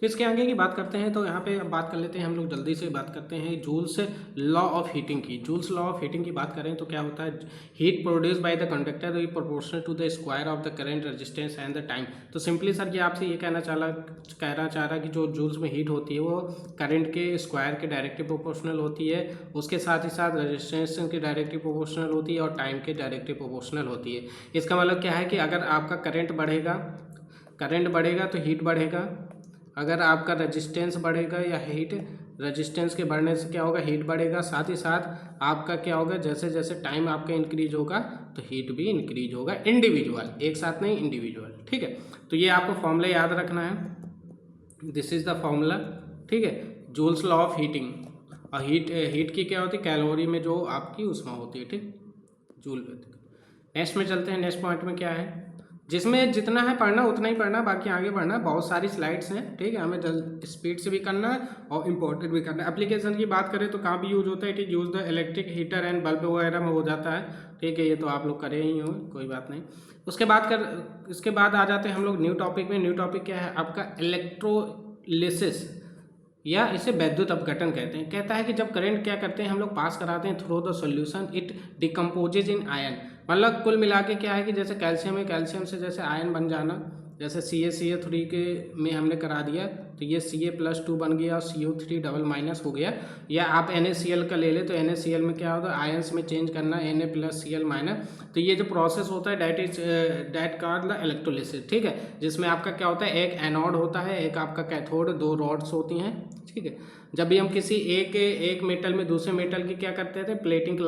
तो इसके आगे की बात करते हैं, तो यहाँ पे अब बात कर लेते हैं हम लोग, जल्दी से बात करते हैं जूल्स लॉ ऑफ हीटिंग की। जूल्स लॉ ऑफ हीटिंग की बात करें तो क्या होता है, heat produce by the conductor is proportional to the square of the current resistance and the time. तो सिंपली सर ये आपसे ये कहना चाह रहा कि जो जूल्स में हीट होती है वो करंट के स्क्वायर के डायरेक्टली प्रोपोर्शनल होती है, उसके साथ ही साथ रेजिस्टेंस के डायरेक्टली प्रोपोर्शनल होती है और टाइम के डायरेक्टली प्रोपोर्शनल होती है। इसका मतलब क्या है कि अगर आपका करंट बढ़ेगा तो हीट बढ़ेगा, अगर आपका रेजिस्टेंस बढ़ेगा या हीट रेजिस्टेंस के बढ़ने से क्या होगा, हीट बढ़ेगा, साथ ही साथ आपका क्या होगा, जैसे जैसे टाइम आपका इंक्रीज होगा तो हीट भी इंक्रीज होगा, इंडिविजुअल, एक साथ नहीं, इंडिविजुअल। ठीक है, तो ये आपको फॉर्मूला याद रखना है, दिस इज द फॉर्मूला। ठीक है, जूल्स लॉ ऑफ हीटिंग। और हीट की क्या होती है, कैलोरी में जो आपकी ऊष्मा होती है, ठीक, जूल पे। नेक्स्ट में चलते हैं, नेक्स्ट पॉइंट में क्या है, जिसमें जितना है पढ़ना उतना ही पढ़ना, बाकी आगे बढ़ना, बहुत सारी स्लाइड्स हैं। ठीक है, हमें जल्द स्पीड से भी करना है और इम्पोर्टेंट भी करना है। एप्लीकेशन की बात करें तो कहाँ भी यूज होता है, it is use the electric heater and bulb वगैरह में हो जाता है। ठीक है, ये तो आप लोग करे ही हो, कोई बात नहीं। इसके बाद आ जाते हैं हम लोग न्यू टॉपिक में। न्यू टॉपिक क्या है आपका, इलेक्ट्रोलिसिस, या इसे वैद्युत अपघटन कहते हैं। कहता है कि जब करंट क्या करते हैं हम लोग पास कराते हैं through the solution, it decomposes in ion. मतलब कुल मिला के क्या है कि जैसे कैल्शियम है, कैल्शियम से जैसे आयन बन जाना, जैसे CA3 के में हमने करा दिया तो ये Ca+2 बन गया और CO3 डबल माइनस हो गया। या आप NaCl का ले ले तो NaCl में क्या होता है, आयन्स में चेंज करना, Na+Cl-। तो ये जो प्रोसेस होता है दैट कॉल्ड द इलेक्ट्रोलिसिस। ठीक है, जिसमें आपका क्या होता है, एक एनोड होता है, एक आपका कैथोड, दो रॉड्स होती हैं। ठीक है, जब भी हम किसी एक मेटल में दूसरे मेटल की क्या करते थे, प्लेटिंग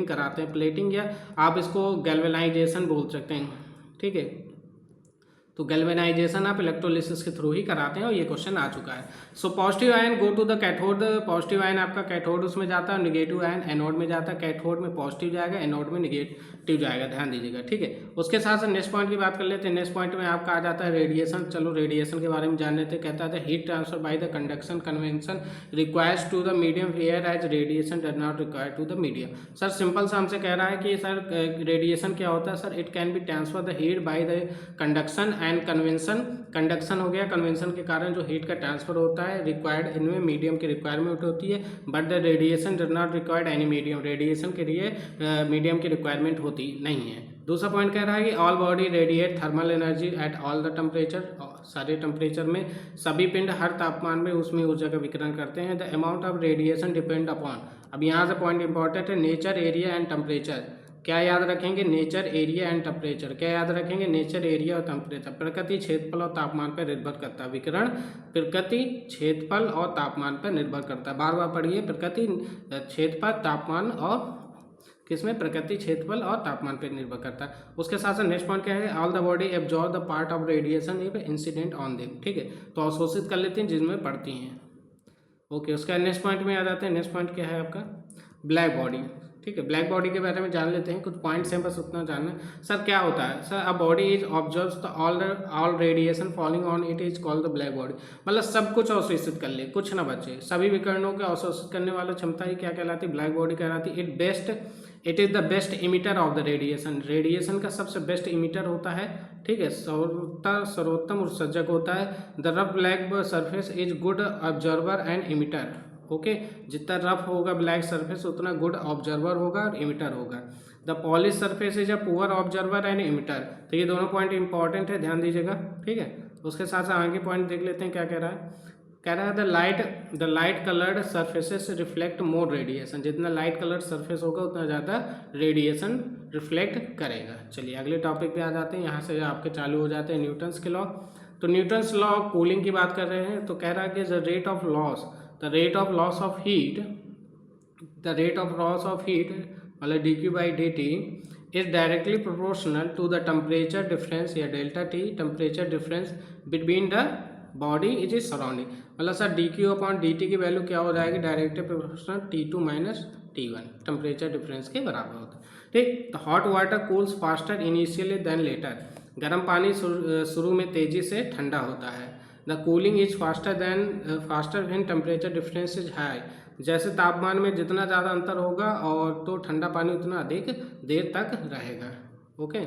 कराते हैं, प्लेटिंग, या आप इसको गैल्वेनाइजेशन बोल सकते हैं। ठीक है, तो गैल्वेनाइजेशन आप इलेक्ट्रोलिसिस के थ्रू ही कराते हैं और ये क्वेश्चन आ चुका है। So positive ion go to the cathode, positive ion आपका कैथोड उसमें जाता है, नेगेटिव आयन एनोड में जाता है। कैथोड में पॉजिटिव जाएगा, एनोड में नेगेटिव जाएगा, ध्यान दीजिएगा। ठीक है, उसके साथ साथ नेक्स्ट पॉइंट की बात कर लेते हैं। नेक्स्ट पॉइंट में आपका आ जाता है रेडिएशन। चलो रेडिएशन के बारे में जान लेते हैं। कहता है heat transfer by the conduction convection requires to the medium whereas radiation does not require to the medium. Sir simple सा हमसे कह रहा है कि सर रेडिएशन क्या होता है, sir it can be transfer the heat bye the conduction and convention. Conduction हो गया, कन्वेंशन के कारण जो हीट का ट्रांसफर होता है, रिक्वायर्ड इनमें मीडियम की रिक्वायरमेंट होती है, but the radiation does not required any medium. Radiation के लिए मीडियम की रिक्वायरमेंट होती नहीं है। दूसरा पॉइंट कह रहा है कि all body radiate thermal energy at all the temperature. सारे टेम्परेचर में सभी पिंड हर तापमान में उसमें ऊर्जा का विकिरण करते हैं। The amount of radiation depend upon, अब यहाँ से पॉइंट इंपॉर्टेंट है, नेचर, एरिया एंड टेम्परेचर। क्या याद रखेंगे, नेचर, एरिया एंड टेम्परेचर। क्या याद रखेंगे, नेचर, एरिया और टेम्परेचर। प्रकृति, क्षेत्रफल और तापमान पर निर्भर करता है। विकिरण प्रकृति, क्षेत्रफल और तापमान पर निर्भर करता है। बार बार पढ़िए, प्रकृति, क्षेत्रफल, तापमान और किसमें, प्रकृति, क्षेत्रफल और तापमान पर निर्भर करता है। उसके साथ साथ नेक्स्ट पॉइंट क्या है, all the body absorb the part of radiation if incident on them. ठीक है, तो अवशोषित कर लेते हैं जिसमें पड़ती हैं। ओके, उसका नेक्स्ट पॉइंट में आ जाते हैं। नेक्स्ट पॉइंट क्या है आपका, ब्लैक बॉडी। ठीक है, ब्लैक बॉडी के बारे में जान लेते हैं, कुछ पॉइंट्स हैं बस उतना जानना है। सर क्या होता है, sir a body is observes the all radiation falling on it is called the black body. मतलब सब कुछ अवशोषित कर ले, कुछ ना बचे, सभी विकिरणों के अवशोषित करने वाला क्षमता ही क्या कहलाती है, ब्लैक बॉडी कहलाती है। It is the best emitter of the radiation. Radiation का सबसे बेस्ट इमिटर होता है। ठीक है, सर्वोत्तम उत्सर्जक होता है। The rough black surface is good observer and emitter. Okay, जितना रफ होगा ब्लैक सरफेस उतना गुड ऑब्जर्वर होगा और इमिटर होगा। The polish surface is a poor observer and emitter. तो ये दोनों पॉइंट इंपॉर्टेंट है, ध्यान दीजिएगा। ठीक है, उसके साथ साथ आगे पॉइंट देख लेते हैं क्या कह रहा है। कह रहा है the light coloured surfaces reflect more radiation. जितना लाइट कलर्ड सरफेस होगा उतना ज़्यादा रेडिएशन रिफ्लेक्ट करेगा। चलिए अगले टॉपिक पे आ जाते हैं। यहाँ से आपके चालू हो जाते हैं न्यूटन्स के लॉ। तो न्यूटन्स लॉ ऑफ कूलिंग की बात कर रहे हैं। तो कह रहा है कि the rate of loss of heat मतलब dQ/dt is directly proportional to the temperature difference या delta T temperature difference between the body it is surrounding। मतलब सर dQ/dt की वैल्यू क्या हो जाएगी, directly proportional T2 minus T1 temperature difference के बराबर होता है। ठीक, तो hot water cools faster initially than later. गर्म पानी शुरू में तेजी से ठंडा होता है। The cooling is faster when temperature difference is high. जैसे तापमान में जितना ज़्यादा अंतर होगा और तो ठंडा पानी उतना अधिक देर तक रहेगा। ओके,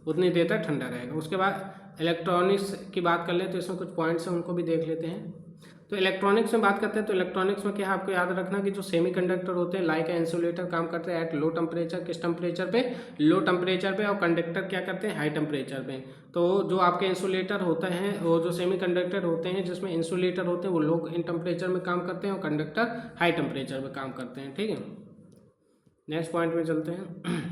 उतनी देर तक ठंडा रहेगा। उसके बाद इलेक्ट्रॉनिक्स की बात कर लें तो इसमें कुछ पॉइंट्स हैं, उनको भी देख लेते हैं। तो इलेक्ट्रॉनिक्स में बात करते हैं तो इलेक्ट्रॉनिक्स में क्या है, आपको याद रखना कि जो सेमीकंडक्टर होते हैं लाइक इंसुलेटर काम करते हैं एट लो टेम्परेचर, किस टेम्परेचर पे, लो टेम्परेचर पे, और कंडक्टर क्या करते हैं हाई टेम्परेचर पे। तो जो आपके इंसुलेटर होते हैं, वो जो सेमीकंडक्टर होते हैं जिसमें इंसुलेटर होते हैं वो लो इन टेम्परेचर में काम करते हैं और कंडक्टर हाई टेम्परेचर में काम करते हैं, ठीक है। नेक्स्ट पॉइंट में चलते हैं।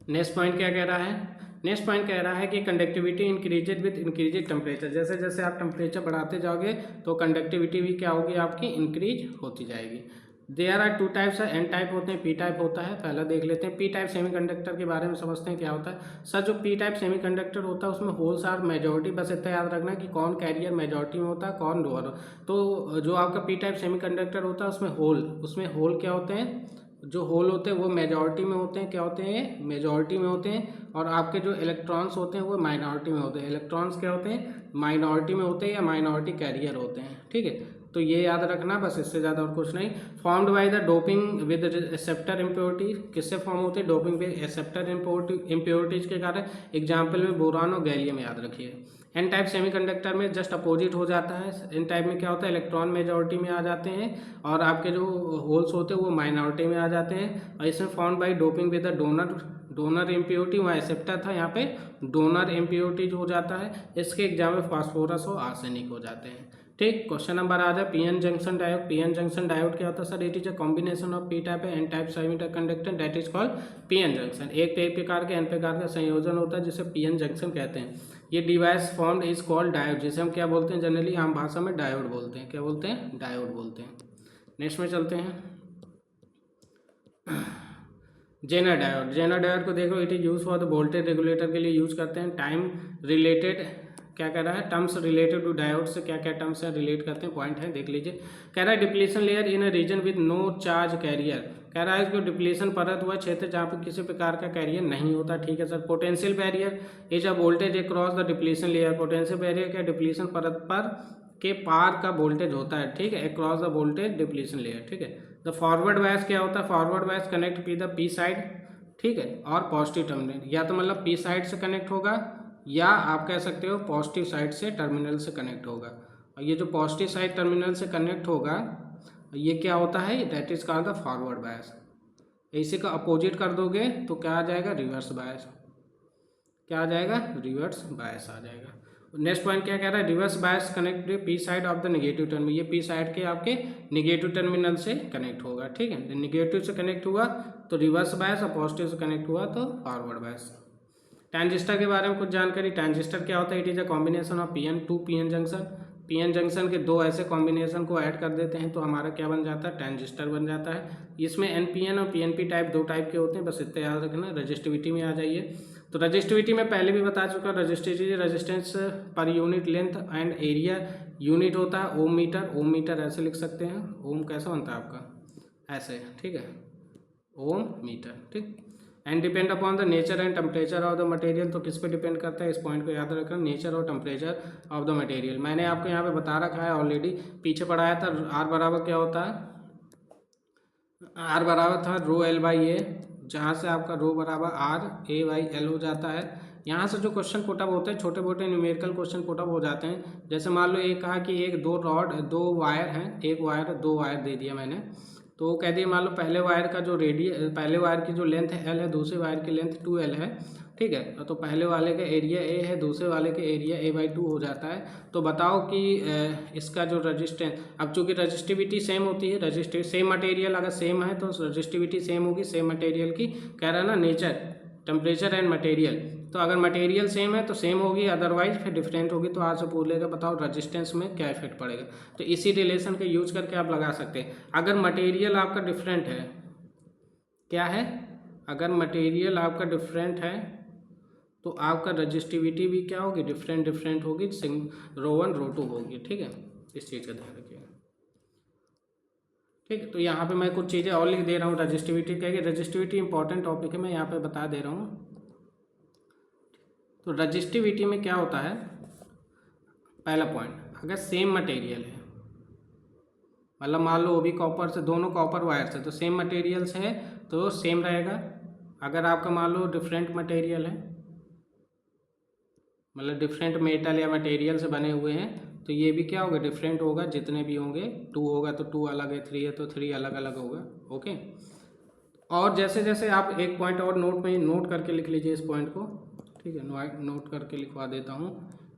नेक्स्ट पॉइंट क्या कह रहा है, नेक्स्ट पॉइंट कह रहा है कि कंडक्टिविटी इंक्रीजेड विद इंक्रीजेड टेम्परेचर, जैसे जैसे आप टेम्परेचर बढ़ाते जाओगे तो कंडक्टिविटी भी क्या होगी आपकी, इंक्रीज होती जाएगी। देयर आर टू टाइप्स है, एन टाइप होते हैं, पी टाइप होता है। पहला देख लेते हैं पी टाइप सेमीकंडक्टर के बारे में समझते हैं क्या होता है। सर जो पी टाइप सेमीकंडक्टर होता है उसमें होल्स आर मेजॉरिटी, बस इतना याद रखना कि कौन कैरियर मेजॉरिटी में होता है कौन लोअर। तो जो आपका पी टाइप सेमीकंडक्टर होता है उसमें होल क्या होते हैं, जो होल होते हैं वो मेजॉरिटी में होते हैं, क्या होते हैं, मेजॉरिटी में होते हैं। और आपके जो इलेक्ट्रॉन्स होते हैं वो माइनॉरिटी में होते हैं। इलेक्ट्रॉन्स क्या होते हैं, माइनॉरिटी में होते हैं या माइनॉरिटी कैरियर होते हैं, ठीक है। तो ये याद रखना बस, इससे ज़्यादा और कुछ नहीं। Formed by the doping with acceptor impurity, किससे फॉर्म होते हैं, डोपिंग विद एक्सेप्टर इम्प्योरिटीज के कारण। एग्जाम्पल में बोरान और गैलियम याद रखिए। एन टाइप सेमीकंडक्टर में जस्ट अपोजिट हो जाता है। इन टाइप में क्या होता है, इलेक्ट्रॉन मेजॉरिटी में आ जाते हैं और आपके जो होल्स होते हैं वो माइनॉरिटी में आ जाते हैं। और इसमें form by doping with the donor impurity, वहाँ एक्सेप्टर था, यहाँ पे डोनर इम्प्योरिटी हो जाता है। इसके एग्जाम में फास्फोरस और आर्सेनिक हो जाते हैं, ठीक। क्वेश्चन नंबर आ जाए PN junction diode. PN junction diode क्या होता है sir, it is a combination of P type and type semiconductor that is called PN junction. एक प्रकार के एन प्रकार का संयोजन होता है जिसे पीएन जंक्शन कहते हैं। ये device formed is called diode, जिसे हम क्या बोलते हैं, जनरली आम भाषा में डायोड बोलते हैं। क्या बोलते हैं, डायोड बोलते हैं। नेक्स्ट में चलते हैं जेनर डायोड। जेनर डायोड को देखो, it is use for the voltage regulator के लिए यूज करते हैं। टाइम रिलेटेड क्या कह रहा है, टर्म्स रिलेटेड टू डायोड से क्या क्या टर्म्स है रिलेट करते हैं, पॉइंट है देख लीजिए। कह रहा है depletion layer in a region with no charge carrier, कह रहा है इसको डिप्लीशन परत हुआ क्षेत्र जहाँ पे किसी प्रकार का कैरियर नहीं होता, ठीक है sir. Potential barrier is a voltage across the depletion layer. Potential barrier क्या, डिप्लीशन परत पर के पार का वोल्टेज होता है, ठीक है, across the voltage depletion layer, ठीक है। द फॉरवर्ड बायस क्या होता है, forward bias connect P the P side, ठीक है, और पॉजिटिव टर्मिनल, या तो मतलब पी साइड से कनेक्ट होगा या आप कह सकते हो पॉजिटिव साइड से टर्मिनल से कनेक्ट होगा। और ये जो पॉजिटिव साइड टर्मिनल से कनेक्ट होगा ये क्या होता है, that is called the forward bias. इसी का अपोजिट कर दोगे तो क्या आ जाएगा, रिवर्स बायस। क्या आ जाएगा, रिवर्स बायस आ जाएगा। नेक्स्ट पॉइंट क्या कह रहा है, reverse bias connect P side of the negative terminal, ये पी साइड के आपके नेगेटिव टर्मिनल से कनेक्ट होगा, ठीक है। नेगेटिव से कनेक्ट हुआ तो रिवर्स बायस और पॉजिटिव से कनेक्ट हुआ तो फॉरवर्ड बायस। ट्रांजिस्टर के बारे में कुछ जानकारी। ट्रांजिस्टर क्या होता है, it is a combination of PN two PN junction. PN junction के दो ऐसे कॉम्बिनेशन को ऐड कर देते हैं तो हमारा क्या बन जाता है, ट्रांजिस्टर बन जाता है। इसमें एनपीएन और पीएनपी टाइप दो टाइप के होते हैं, बस इतना याद रखना। रजिस्टिविटी में आ जाइए, तो रजिस्टिविटी में पहले भी बता चुका, resistivity resistance per unit length and area unit होता है ओम मीटर। ओम मीटर ऐसे लिख सकते हैं, ओम कैसा बनता है आपका, ऐसे, ठीक है, ओम मीटर, ठीक। And depend upon the nature and temperature of the material, तो किस पे डिपेंड करता है, इस पॉइंट को याद रखना, नेचर और टेम्परेचर ऑफ द मटेरियल। मैंने आपको यहाँ पे बता रखा है ऑलरेडी, पीछे पढ़ाया था। आर बराबर क्या होता है, आर बराबर था रो एल बाई ए, जहाँ से आपका रो बराबर आर ए बाई एल हो जाता है। यहाँ से जो क्वेश्चन पुटअप होते हैं, छोटे मोटे न्यूमेरिकल क्वेश्चन पुटअप हो जाते हैं। जैसे मान लो एक कहा कि एक दो वायर हैं, एक वायर दो वायर दे दिया मैंने, तो वो कह दिया मान लो पहले वायर का जो पहले वायर की जो लेंथ है एल है, दूसरे वायर की लेंथ 2L है, ठीक है। तो पहले वाले का एरिया ए है, दूसरे वाले का एरिया A/2 हो जाता है। तो बताओ कि इसका जो रजिस्टेंस, अब चूंकि रजिस्टिविटी सेम होती है, रजिस्टिव सेम मटेरियल अगर सेम है तो रजिस्टिविटी सेम होगी, सेम मटेरियल की, कह रहा है ना, नेचर टेम्परेचर एंड मटेरियल। तो अगर मटेरियल सेम है तो सेम होगी, अदरवाइज फिर डिफरेंट होगी। तो आज से पूछ लेगा बताओ रजिस्टेंस में क्या इफेक्ट पड़ेगा, तो इसी रिलेशन का यूज करके आप लगा सकते हैं। अगर मटेरियल आपका डिफरेंट है, क्या है, अगर मटेरियल आपका डिफरेंट है तो आपका रजिस्टिविटी भी क्या होगी, डिफरेंट होगी, रो 1 रो 2 होगी, ठीक है। इस चीज़ का ध्यान रखिएगा, ठीक है। तो यहाँ पे मैं कुछ चीज़ें और लिख दे रहा हूँ रजिस्टिविटी क्या है, रजिस्टिविटी इंपॉर्टेंट टॉपिक है, मैं यहाँ पे बता दे रहा हूँ। तो रजिस्टिविटी में क्या होता है, पहला पॉइंट, अगर सेम मटेरियल है, मतलब मान लो वो भी कॉपर से, दोनों कॉपर वायर से, तो सेम मटेरियल से है तो सेम रहेगा। अगर आपका मान लो डिफरेंट मटेरियल है, मतलब डिफरेंट मेटल या मटेरियल से बने हुए हैं, तो ये भी क्या होगा, डिफरेंट होगा, जितने भी होंगे। 2 होगा तो 2 अलग है, 3 है तो 3 अलग अलग होगा। ओके, और जैसे जैसे आप एक पॉइंट और नोट में नोट करके लिख लीजिए इस पॉइंट को, ठीक है, नोट करके लिखवा देता हूँ,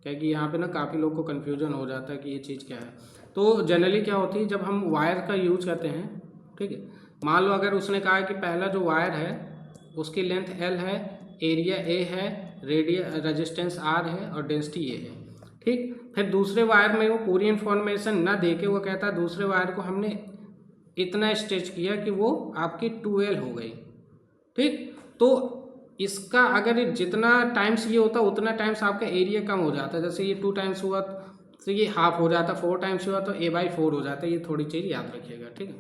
क्या कि यहाँ पे ना काफ़ी लोग को कन्फ्यूजन हो जाता है कि ये चीज़ क्या है। तो जनरली क्या होती है जब हम वायर का यूज करते हैं, ठीक है, मान लो अगर उसने कहा कि पहला जो वायर है उसकी लेंथ L है, एरिया A है, रेजिस्टेंस R है और डेंसिटी A है, ठीक। फिर दूसरे वायर में वो पूरी इन्फॉर्मेशन ना दे के वो कहता है दूसरे वायर को हमने इतना स्ट्रेच किया कि वो आपकी 2L हो गई, ठीक। तो इसका अगर जितना टाइम्स ये होता उतना टाइम्स आपका एरिया कम हो जाता है। जैसे ये 2 टाइम्स हुआ तो ये हाफ हो जाता, 4 टाइम्स हुआ तो A/4 हो जाता है। ये थोड़ी चीज़ याद रखिएगा, ठीक है।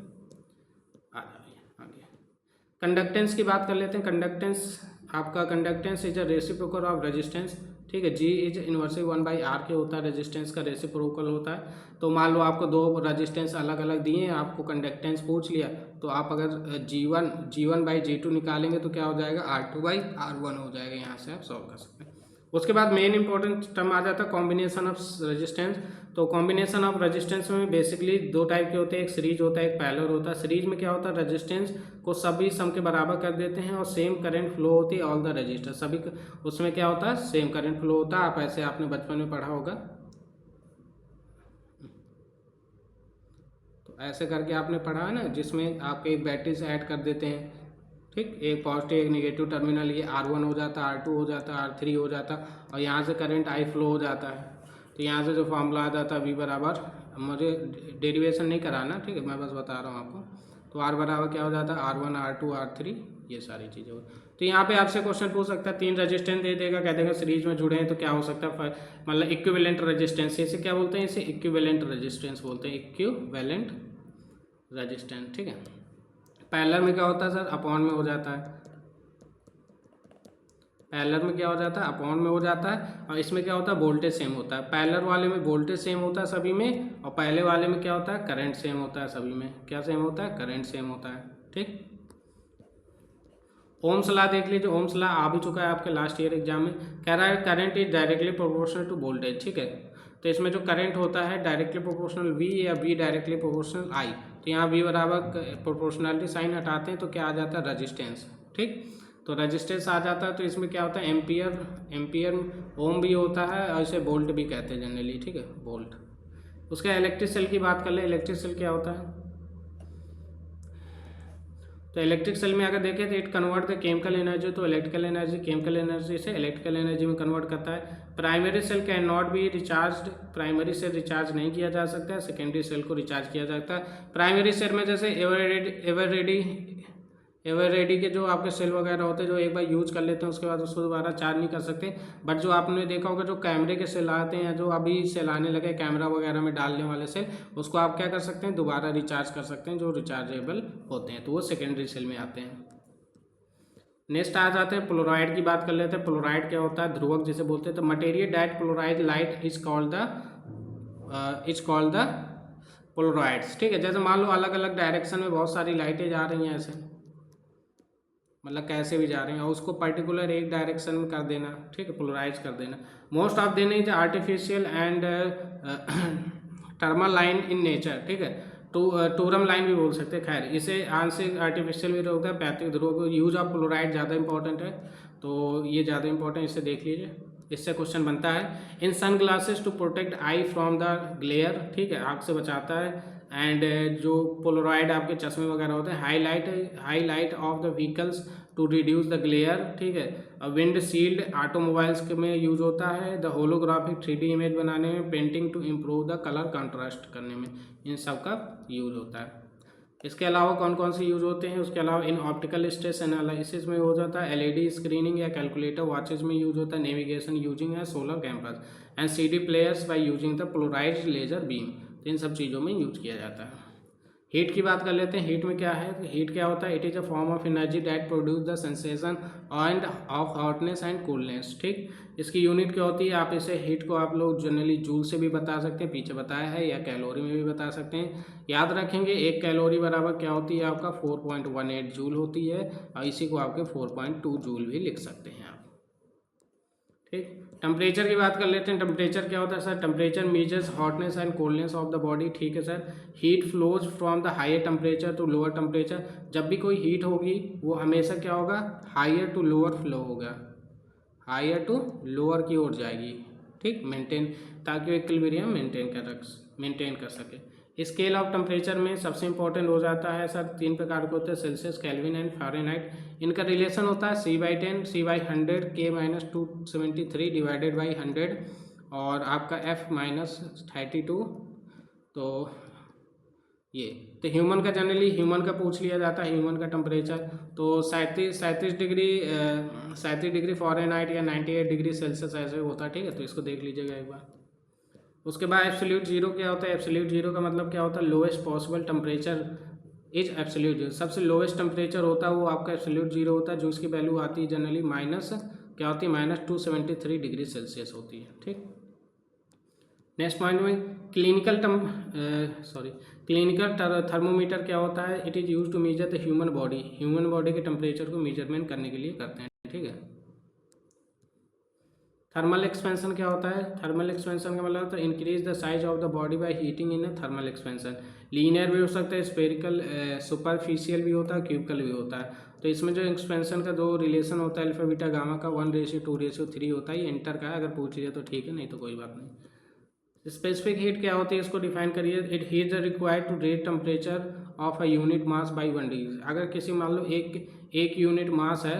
आगे कंडक्टेंस की बात कर लेते हैं। कंडक्टेंस, आपका conductance is a reciprocal of resistance, ठीक है। G इज इनवर्सली 1/R के होता है, रेजिस्टेंस का रेसिप्रोकल होता है। तो मान लो आपको 2 रेजिस्टेंस अलग अलग दिए हैं, आपको कंडक्टेंस पूछ लिया, तो आप अगर G1/G2 निकालेंगे तो क्या हो जाएगा, R2/R1 हो जाएगा। यहाँ से आप सॉल्व कर सकते हैं। उसके बाद मेन इंपॉर्टेंट टर्म आ जाता है कॉम्बिनेशन ऑफ रेजिस्टेंस। तो कॉम्बिनेशन ऑफ रेजिस्टेंस में बेसिकली 2 टाइप के होते हैं, एक सीरीज होता है, एक पैरेलल होता है। सीरीज में क्या होता है, रेजिस्टेंस को सभी सम के बराबर कर देते हैं और सेम करंट फ्लो होती है ऑल द रजिस्टर, सभी उसमें क्या होता है, सेम करंट फ्लो होता है। आप ऐसे आपने बचपन में पढ़ा होगा, तो ऐसे करके आपने पढ़ा है ना, जिसमें आपके एक बैटरी से ऐड कर देते हैं, ठीक, एक पॉजिटिव एक नेगेटिव टर्मिनल, ये R1 हो जाता है, R2 हो जाता है, R3 हो जाता है, और यहाँ से करंट I फ्लो हो जाता है। तो यहाँ से जो फॉर्मूला आ जाता है V बराबर, मुझे डेरिवेशन नहीं कराना, ठीक है, मैं बस बता रहा हूँ आपको। तो R बराबर क्या हो जाता है, R1 R2 R3, ये सारी चीज़ें हो। तो यहाँ पे आपसे क्वेश्चन पूछ सकता है, 3 रजिस्टेंस दे देगा, कह देगा सीरीज में जुड़े हैं तो क्या हो सकता है, मतलब इक्विवेलेंट रजिस्टेंस। इसे क्या बोलते हैं, इसे इक्विवेलेंट रजिस्टेंस बोलते हैं, इक्विवेलेंट रजिस्टेंस, ठीक है। पैरेलल में क्या होता है सर, अपॉन में हो जाता है। पैरेलल में क्या हो जाता है, अपॉन में हो जाता है। और इसमें क्या होता है, वोल्टेज सेम होता है। पैरेलल वाले में वोल्टेज सेम होता है सभी में, और पहले वाले में क्या होता है, करंट सेम होता है सभी में। क्या सेम होता है, करंट सेम होता है, ठीक। ओम्स लॉ देख लीजिए, ओम्स लॉ आ भी चुका है आपके लास्ट ईयर एग्जाम में। कह रहा है current is directly proportional to voltage, ठीक है। तो इसमें जो करंट होता है डायरेक्टली प्रोपोर्शनल V या V डायरेक्टली प्रोपोर्शनल I। तो यहाँ V बराबर प्रोपोर्शनलिटी साइन हटाते हैं तो क्या आ जाता है, रजिस्टेंस, ठीक। तो रजिस्टेंस आ जाता है, तो इसमें क्या होता है, एम्पियर ओम भी होता है, और इसे वोल्ट भी कहते हैं जनरली, ठीक है, वोल्ट। उसका इलेक्ट्रिक सेल की बात कर ले, इलेक्ट्रिक सेल क्या होता है। तो इलेक्ट्रिक सेल में अगर देखें तो it convert the chemical energy to electrical energy, chemical energy से इलेक्ट्रिकल एनर्जी में कन्वर्ट करता है। Primary cell can not be recharge, primary cell recharge नहीं किया जा सकता है, सेकेंडरी सेल को रिचार्ज किया जाता है। प्राइमरी सेल में जैसे एवर रेडी के जो आपके सेल वगैरह होते हैं, जो एक बार यूज कर लेते हैं उसके बाद उसको दोबारा चार्ज नहीं कर सकते। बट जो आपने देखा होगा जो कैमरे के सेल आते हैं, जो अभी सेल आने लगे कैमरा वगैरह में डालने वाले सेल, उसको आप क्या कर सकते हैं, दोबारा रिचार्ज कर सकते हैं, जो रिचार्जेबल होते हैं, तो वो सेकेंडरी सेल में आते हैं। नेक्स्ट आ जाते हैं पोलराइड की बात कर लेते हैं। पोलराइड क्या होता है, ध्रुवक जिसे बोलते हैं। तो material that polarize light is called the polaroids, ठीक है। जैसे मान लो अलग अलग डायरेक्शन में बहुत सारी लाइटें जा रही हैं ऐसे, मतलब कैसे भी जा रहे हैं, और उसको पर्टिकुलर एक डायरेक्शन में कर देना, ठीक है, पोलराइज कर देना। Most of then is artificial and tourmaline in nature, ठीक है, टूरम लाइन भी बोल सकते हैं। खैर इसे आंशिक आर्टिफिशियल भी होता है, पैतृक ध्रुव को यूज ऑफ पोलराइड ज़्यादा इंपॉर्टेंट है, तो ये ज़्यादा इंपॉर्टेंट, इसे देख लीजिए। इससे क्वेश्चन बनता है, in sunglasses to protect eye from the glare, ठीक है, आग से बचाता है। एंड जो पोलराइड आपके चश्मे वगैरह होते हैं, highlight of the vehicles to reduce the glare, ठीक है। विंड शील्ड ऑटोमोबाइल्स में यूज होता है। द होलोग्राफिक 3D इमेज बनाने में, painting to improve the colour contrast करने में, इन सब का यूज होता है। इसके अलावा कौन कौन से यूज होते हैं, उसके अलावा इन ऑप्टिकल स्ट्रेस एनालिसिस में हो जाता है, LED स्क्रीनिंग या कैलकुलेटर वॉचेज में यूज होता है, नेविगेशन यूजिंग है solar compass and CD players by using the polarised laser beam, तो इन सब चीज़ों में यूज किया जाता है। हीट की बात कर लेते हैं। हीट में क्या है, हीट क्या होता है, it is a form of energy that produce the sensation end of hotness and coolness, ठीक। इसकी यूनिट क्या होती है, आप इसे हीट को आप लोग जनरली जूल से भी बता सकते हैं, पीछे बताया है, या कैलोरी में भी बता सकते हैं। याद रखेंगे 1 कैलोरी बराबर क्या होती है, आपका 4.18 जूल होती है, और इसी को आपके 4.2 जूल भी लिख सकते हैं आप, ठीक। टेम्परेचर की बात कर लेते हैं। टेम्परेचर क्या होता है sir? Temperature measures hotness and coldness of the body, ठीक है sir. Heat flows from the higher temperature to lower temperature. जब भी कोई हीट होगी वो हमेशा क्या होगा? हायर टू लोअर फ्लो होगा, हायर टू लोअर की ओर जाएगी, ठीक, मेंटेन, ताकि वो इक्विलिब्रियम मेंटेन कर सके। स्केल ऑफ टेम्परेचर में सबसे इंपॉर्टेंट हो जाता है सर, 3 प्रकार के होते हैं, सेल्सियस, केल्विन एंड फ़ारेनहाइट। इनका रिलेशन होता है C/10, C/100, K-273 divided by 100 और आपका F-32। तो ये तो ह्यूमन का जनरली ह्यूमन का पूछ लिया जाता है, ह्यूमन का टेम्परेचर तो 37 डिग्री फ़ारेनहाइट या 98 डिग्री सेल्सियस ऐसे होता है, ठीक है। तो इसको देख लीजिएगा एक बार। उसके बाद एब्सोल्यूट जीरो क्या होता है? एब्सोल्यूट जीरो का मतलब क्या होता है? Lowest possible temperature is absolute zero. सबसे लोएस्ट टेम्परेचर होता है वो आपका एब्सोल्यूट जीरो होता है, जो इसकी वैल्यू आती है जनरली माइनस क्या होती है? -273 डिग्री सेल्सियस होती है, ठीक। नेक्स्ट पॉइंट में क्लिनिकल थर्मोमीटर क्या होता है? It is use to measure the human body के टेम्परेचर को मेजरमेंट करने के लिए करते हैं, ठीक है। थर्मल एक्सपेंशन क्या होता है? थर्मल एक्सपेंशन का मतलब होता है increase the size of the body by heating in thermal expansion. Linear भी हो सकता है, स्फेरिकल, सुपरफिशियल भी होता है, क्यूबिकल भी होता है। तो इसमें जो एक्सपेंशन का दो रिलेशन होता है अल्फा बीटा गामा का 1:2:3 होता है, ये इंटर का है, अगर पूछ लिया तो ठीक है, नहीं तो कोई बात नहीं। स्पेसिफिक हीट क्या होती है, इसको डिफाइन करिए। It heat the required to rate temperature of a unit mass by 1 degree. अगर किसी मान लो एक यूनिट मास है,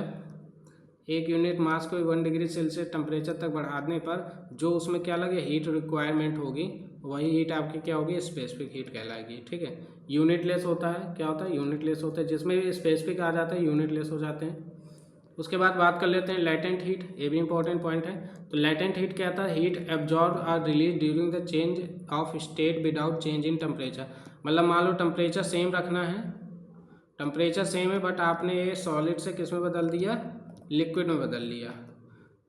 एक यूनिट मास को 1 डिग्री सेल्सियस टेम्परेचर तक बढ़ाने पर जो उसमें क्या लगे हीट रिक्वायरमेंट होगी, वही हीट आपकी क्या होगी? स्पेसिफिक हीट कहलाएगी, ठीक है। यूनिट लेस होता है, क्या होता है? यूनिट लेस होता है, जिसमें भी स्पेसिफिक आ जाता है यूनिट लेस हो जाते हैं। उसके बाद बात कर लेते हैं लैटेंट हीट, ये भी इंपॉर्टेंट पॉइंट है। तो लैटेंट हीट क्या था? हीट एब्जॉर्ब और release during the change of state without change in temperature. मतलब मान लो टेम्परेचर सेम रखना है, टेम्परेचर सेम है, बट आपने ये सॉलिड से किस में बदल दिया? लिक्विड में बदल लिया।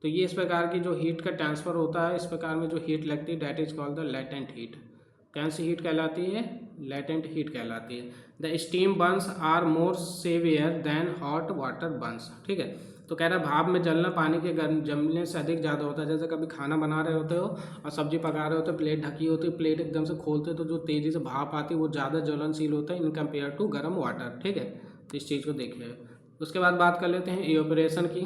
तो ये इस प्रकार की जो हीट का ट्रांसफ़र होता है, इस प्रकार में जो हीट लगती है, that is called the latent heat. कौन सी हीट कहलाती है? लैटेंट हीट कहलाती है। The steam burns are more severe than hot water burns, ठीक है। तो कह रहा है भाप में जलना पानी के गर्म जमने से अधिक ज़्यादा होता है। जैसे कभी खाना बना रहे होते हो और सब्जी पका रहे होते हो, प्लेट ढकी होती है, प्लेट एकदम से खोलते तो जो तेज़ी से भाप आती है वो ज़्यादा ज्वलनशील होता है इन कंपेयर टू गर्म वाटर, ठीक है। तो इस चीज़ को देखिए। उसके बाद बात कर लेते हैं इवेपोरेशन की।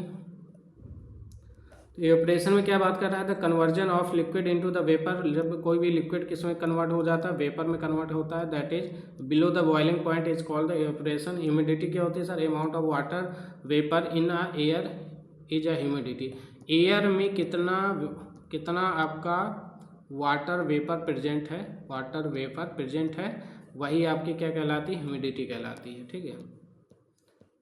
इवेपोरेशन में क्या बात कर रहा है? The conversion of liquid into the vapour. जब कोई भी लिक्विड किस में कन्वर्ट हो जाता है? वेपर में कन्वर्ट होता है, that is below the boiling point is called the evaporation. Humidity क्या होती है sir? Amount of water vapour in a air is a humidity. Air में कितना आपका वाटर वेपर प्रेजेंट है, वाटर वेपर प्रेजेंट है, वही आपकी क्या कहलाती है? ह्यूमिडिटी कहलाती है, ठीक है।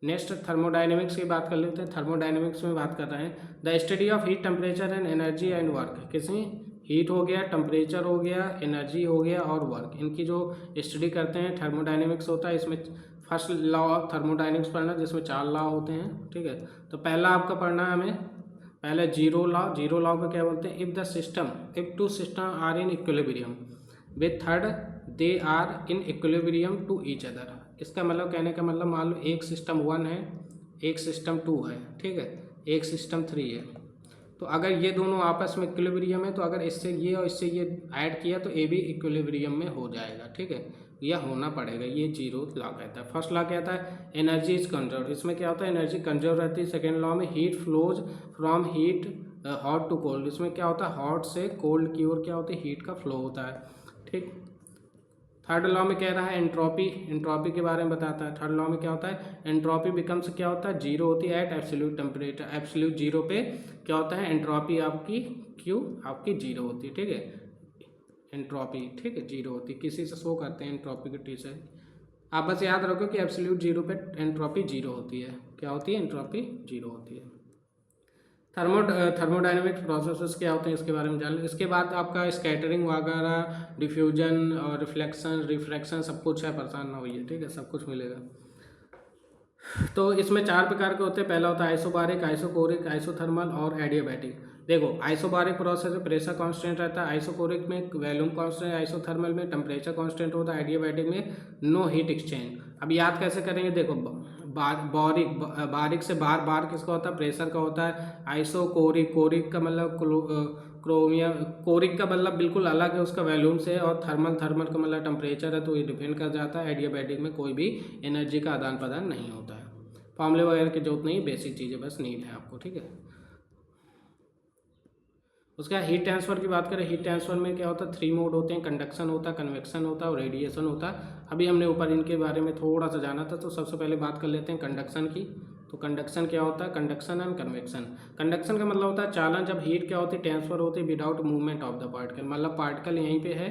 नेक्स्ट थर्मोडाइनमिक्स की बात कर लेते हैं। थर्मोडाइनमिक्स में बात कर रहे हैं the study of heat temperature and energy and work. किसमें? हीट हो गया, टेम्परेचर हो गया, एनर्जी हो गया और वर्क, इनकी जो स्टडी करते हैं थर्मोडाइनमिक्स होता है। इसमें फर्स्ट लॉ ऑफ थर्मोडाइनमिक्स पढ़ना, जिसमें 4 लॉ होते हैं, ठीक है। तो पहला आपका पढ़ना है हमें, पहले जीरो लॉ को क्या बोलते हैं? If two system are in equilibrium with third they are in equilibrium to each other. इसका मतलब, कहने का मतलब, मान लो एक सिस्टम 1 है, एक सिस्टम 2 है, ठीक है, एक सिस्टम 3 है। तो अगर ये दोनों आपस में इक्विलिब्रियम है, तो अगर इससे ये और इससे ये ऐड किया तो ये भी इक्विलिब्रियम में हो जाएगा, ठीक है। यह होना पड़ेगा, ये जीरो लॉ कहता है। फर्स्ट लॉ कहता है एनर्जी इज कंजर्व। इसमें क्या होता है? एनर्जी कंजर्व रहती है। सेकेंड लॉ में heat flows from heat hot to cold. इसमें क्या होता है? हॉट से कोल्ड की ओर क्या होती है? हीट का फ्लो होता है, ठीक। थर्ड लॉ में कह रहा है एंट्रोपी के बारे में बताता है। थर्ड लॉ में क्या होता है? एंट्रोपी बिकम्स क्या होता है? जीरो होती है at absolute temperature. Absolute zero पे क्या होता है? एंट्रोपी आपकी आपकी जीरो होती है, ठीक है। एंट्रोपी, ठीक है, जीरो होती है। किसी से शो करते हैं एंट्रोपी के टीचर, आप बस याद रखो कि एब्सोल्यूट जीरो पे एंट्रोपी जीरो होती है। क्या होती है? एंट्रोपी जीरो होती है। थर्मोडाइनमिक्स प्रोसेसेस क्या होते हैं इसके बारे में जान लें। इसके बाद आपका स्कैटरिंग वगैरह, डिफ्यूजन और रिफ्लेक्शन सब कुछ है, परेशान ना होइए, ठीक है, सब कुछ मिलेगा। तो इसमें 4 प्रकार के होते हैं। पहला होता है आइसोबारिक, आइसोकोरिक, आइसोथर्मल और एडियाबैटिक। देखो, आइसोबारिक प्रोसेस में प्रेशर कांस्टेंट रहता है, आइसोकोरिक में वॉल्यूम कांस्टेंट, आइसोथर्मल में टेम्परेचर कांस्टेंट होता है, एडियाबैटिक में नो हीट एक्सचेंज। अब याद कैसे करेंगे? देखो, बारिक, बारिक से बार, बार किसका होता है, प्रेशर का होता है। आइसोकोरिक, कोरिक का मतलब क्रोमियम, कोरिक का मतलब बिल्कुल अलग है उसका वैल्यूम से, और थर्मल, थर्मल का मतलब टेम्परेचर है, तो ये डिपेंड कर जाता है। एडियाबैटिक में कोई भी एनर्जी का आदान प्रदान नहीं होता है। फॉर्मूले वगैरह की जरूरत नहीं, बेसिक चीज़ें बस नीड है आपको, ठीक है। उसके बाद हीट ट्रांसफर की बात करें, हीट ट्रांसफर में क्या होता है, 3 मोड होते हैं, कंडक्शन होता है, कन्वेक्शन होता है और रेडिएशन होता है। अभी हमने ऊपर इनके बारे में थोड़ा सा जाना था, तो सबसे पहले बात कर लेते हैं कंडक्शन की। तो कंडक्शन क्या होता है, कंडक्शन एंड कन्वेक्शन। कंडक्शन का मतलब होता है चालन, जब हीट क्या होती है, ट्रांसफर होती है without movement of the particle, मतलब पार्टिकल यहीं पे है,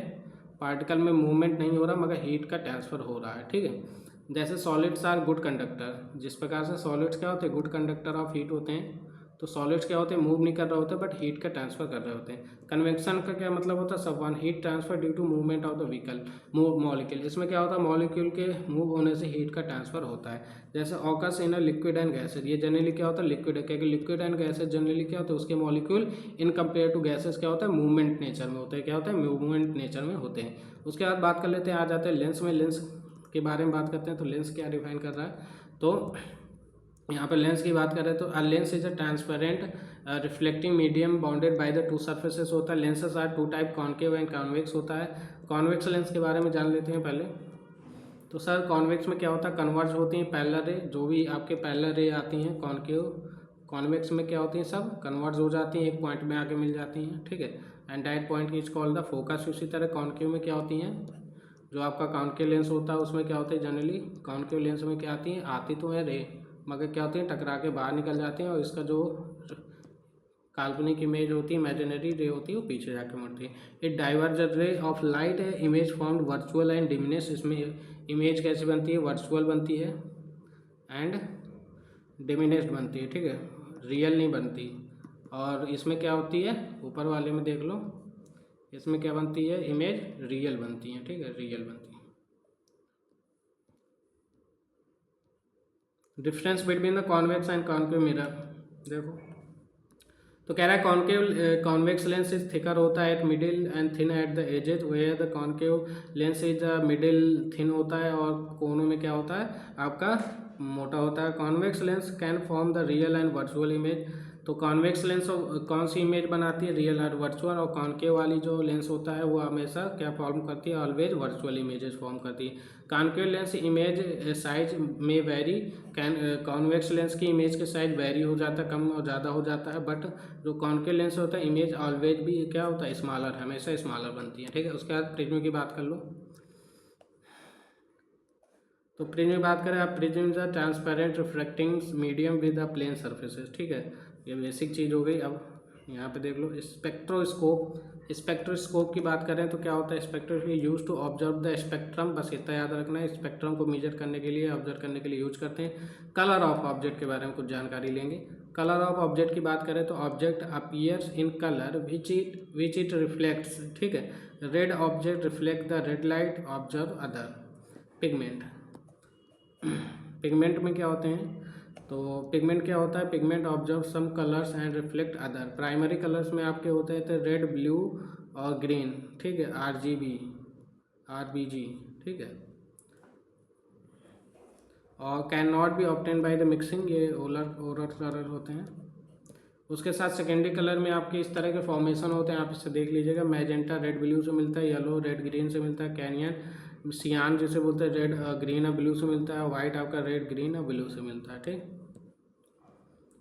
पार्टिकल में मूवमेंट नहीं हो रहा मगर हीट का ट्रांसफर हो रहा है, ठीक है। जैसे सॉलिड्स आर गुड कंडक्टर, जिस प्रकार से सॉलिड्स क्या होते हैं, गुड कंडक्टर ऑफ हीट होते हैं। तो सॉलिड्स क्या होते हैं, मूव नहीं कर रहे होते बट हीट का ट्रांसफर कर रहे होते हैं। कन्वेक्शन का क्या मतलब होता है, सब one heat transfer due to movement of the vehicle molecule. इसमें क्या होता है, मॉलिक्यूल के मूव होने से हीट का ट्रांसफर होता है। जैसे AUKUS in liquid and gases, ये जनरली क्या होता है, लिक्विड है, क्योंकि लिक्विड एंड गैसेज जनरली क्या होता है, उसके molecule in compare to gases क्या होता है, मूवमेंट नेचर में होते हैं, क्या होता है, मूवमेंट नेचर में होते हैं। उसके बाद बात कर लेते हैं, आ जाते हैं लेंस में। लेंस के बारे में बात करते हैं, तो लेंस क्या डिफाइन कर रहा है, तो यहाँ पर लेंस की बात करें तो lens is a transparent reflecting medium bounded by the two surfaces होता है। Lenses are two type, concave and convex होता है। कॉन्वेक्स लेंस के बारे में जान लेते हैं पहले। तो सर कॉन्वेक्स में क्या होता है, कन्वर्ज होती हैं पैरेलल रे, जो भी आपके पैरेलल रे आती हैं कॉन्केव, कॉन्वेक्स में क्या होती हैं, सब कन्वर्ज हो जाती हैं, एक पॉइंट में आके मिल जाती हैं, ठीक है। And that point is called the focus. उसी तरह कॉन्केव में क्या होती हैं, जो आपका कॉन्केव लेंस होता है उसमें क्या होता है, जनरली कॉन्केव लेंस में क्या आती हैं, आती तो है रे मगर क्या होती है, टकरा के बाहर निकल जाती हैं, और इसका जो काल्पनिक इमेज होती है, इमेजिनरी रे होती है, वो पीछे जाके मरती है। It divergent ray of light है, image formed virtual and diminish. इसमें इमेज कैसे बनती है, वर्चुअल बनती है एंड डिमिनिश्ड बनती है, ठीक है, रियल नहीं बनती। और इसमें क्या होती है, ऊपर वाले में देख लो, इसमें क्या बनती है, इमेज रियल बनती है, ठीक है, रियल बनती है। Difference between the convex and concave mirror, देखो तो कह रहा है concave convex lens is thicker होता है at middle and thin at the edges, where the concave lens is middle thin होता है और कोनों में क्या होता है आपका मोटा होता है। Convex lens can form the real and virtual image. तो कॉन्वेक्स लेंस कौन सी इमेज बनाती है, रियल और वर्चुअल, और कॉन्केव वाली जो लेंस होता है वो हमेशा क्या फॉर्म करती है, ऑलवेज वर्चुअल इमेजेस फॉर्म करती है। कॉन्केव लेंस इमेज साइज में वेरी, कॉन्वेक्स लेंस की इमेज के साइज वेरी हो जाता है, कम और ज़्यादा हो जाता है, बट जो कॉन्केव लेंस होता है इमेज ऑलवेज भी क्या होता है, स्मॉलर, हमेशा स्मॉलर बनती है, ठीक है। उसके बाद प्रिज्म की बात कर लो। तो प्रिज्म की बात करें आप, prism is a transparent reflecting medium with a plane surfaces, ठीक है, ये बेसिक चीज़ हो गई। अब यहाँ पे देख लो स्पेक्ट्रोस्कोप। स्पेक्ट्रोस्कोप की बात करें तो क्या होता है, spectroscope use to observe the spectrum, बस इतना याद रखना है, स्पेक्ट्रम को मेजर करने के लिए, ऑब्जर्व करने के लिए यूज करते हैं। कलर ऑफ ऑब्जेक्ट के बारे में कुछ जानकारी लेंगे। कलर ऑफ ऑब्जेक्ट की बात करें तो object appears in colour which it reflects, ठीक है। Red object reflect the red light, observe other. Pigment, pigment में क्या होते हैं, तो पिगमेंट क्या होता है, pigment observe some colours and reflect other. Primary colours में आपके होते हैं तो रेड, ब्लू और ग्रीन, ठीक है, RGB RBG, ठीक है, और can not B obtain by the mixing, ये ओरल कलर होते हैं। उसके साथ सेकेंडरी कलर में आपके इस तरह के फॉर्मेशन होते हैं, आप इससे देख लीजिएगा। मैजेंटा रेड ब्लू से मिलता है, येलो रेड ग्रीन से मिलता है, कैनियन सियान जिसे बोलते हैं रेड ग्रीन और ब्लू से मिलता है, वाइट आपका रेड ग्रीन और ब्लू से मिलता है, ठीक।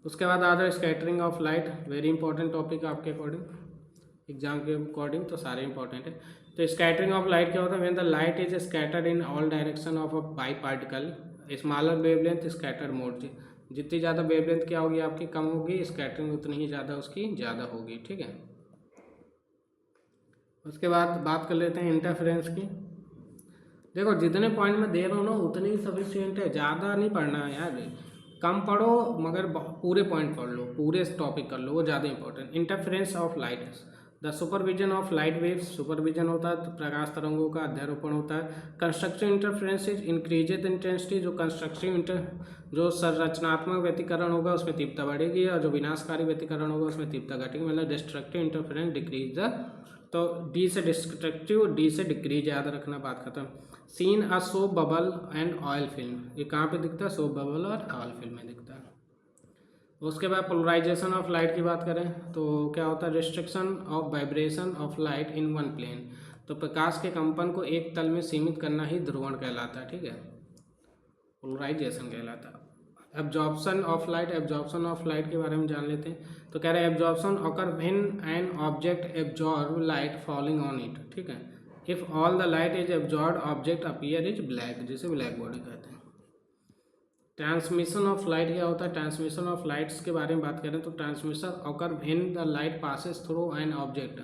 उसके बाद आ जाए scattering of light, very important topic आपके अकॉर्डिंग, एग्जाम के अकॉर्डिंग तो सारे इंपॉर्टेंट है। तो स्कैटरिंग ऑफ लाइट क्या होता है, when the light is scattered in all direction of a by particle, smaller wavelength scattered mode. जितनी ज़्यादा वेवलेंथ क्या होगी आपकी कम होगी, स्कैटरिंग उतनी ही ज़्यादा उसकी ज़्यादा होगी, ठीक है। उसके बाद बात कर लेते हैं इंटरफेरेंस की। देखो जितने पॉइंट में दे रहा हूँ ना उतने ही सफिशिएंट है, ज़्यादा नहीं पढ़ना है यार, कम पढ़ो मगर पूरे पॉइंट पढ़ लो, पूरे टॉपिक कर लो, वो ज़्यादा important. Interference of light, the supervision of light waves, supervision होता है तो प्रकाश तरंगों का अध्यारोपण होता है। Constructive interference is increases intensity, जो कंस्ट्रक्टिव जो संरचनात्मक व्यतिकरण होगा उसमें तीव्रता बढ़ेगी, और जो विनाशकारी व्यतिकरण होगा उसमें तीव्रता घटेगी, मतलब डिस्ट्रक्टिव इंटरफेरेंस डिक्रीज द तो डी से डिस्ट्रक्टिव, डी से डिक्रीज, याद रखना, बात खत्म। Seen a soap bubble and oil film, ये कहाँ पे दिखता है? सोप बबल और ऑयल फिल्म में दिखता है। उसके बाद पोलराइजेशन ऑफ लाइट की बात करें तो क्या होता है? Restriction of vibration of light in one plane, तो प्रकाश के कंपन को एक तल में सीमित करना ही ध्रुवण कहलाता है, ठीक है, पोलराइजेशन कहलाता है। Absorption of light, absorption of light के बारे में जान लेते हैं। तो कह रहे हैं absorption occur when an object absorb light falling on it, ठीक है। If all the light is absorb object appear is black, जिसे ब्लैक बॉडी कहते हैं। ट्रांसमिशन ऑफ लाइट क्या होता है? ट्रांसमिशन ऑफ लाइट्स के बारे में बात करें तो transmission occur when the light passes through an object,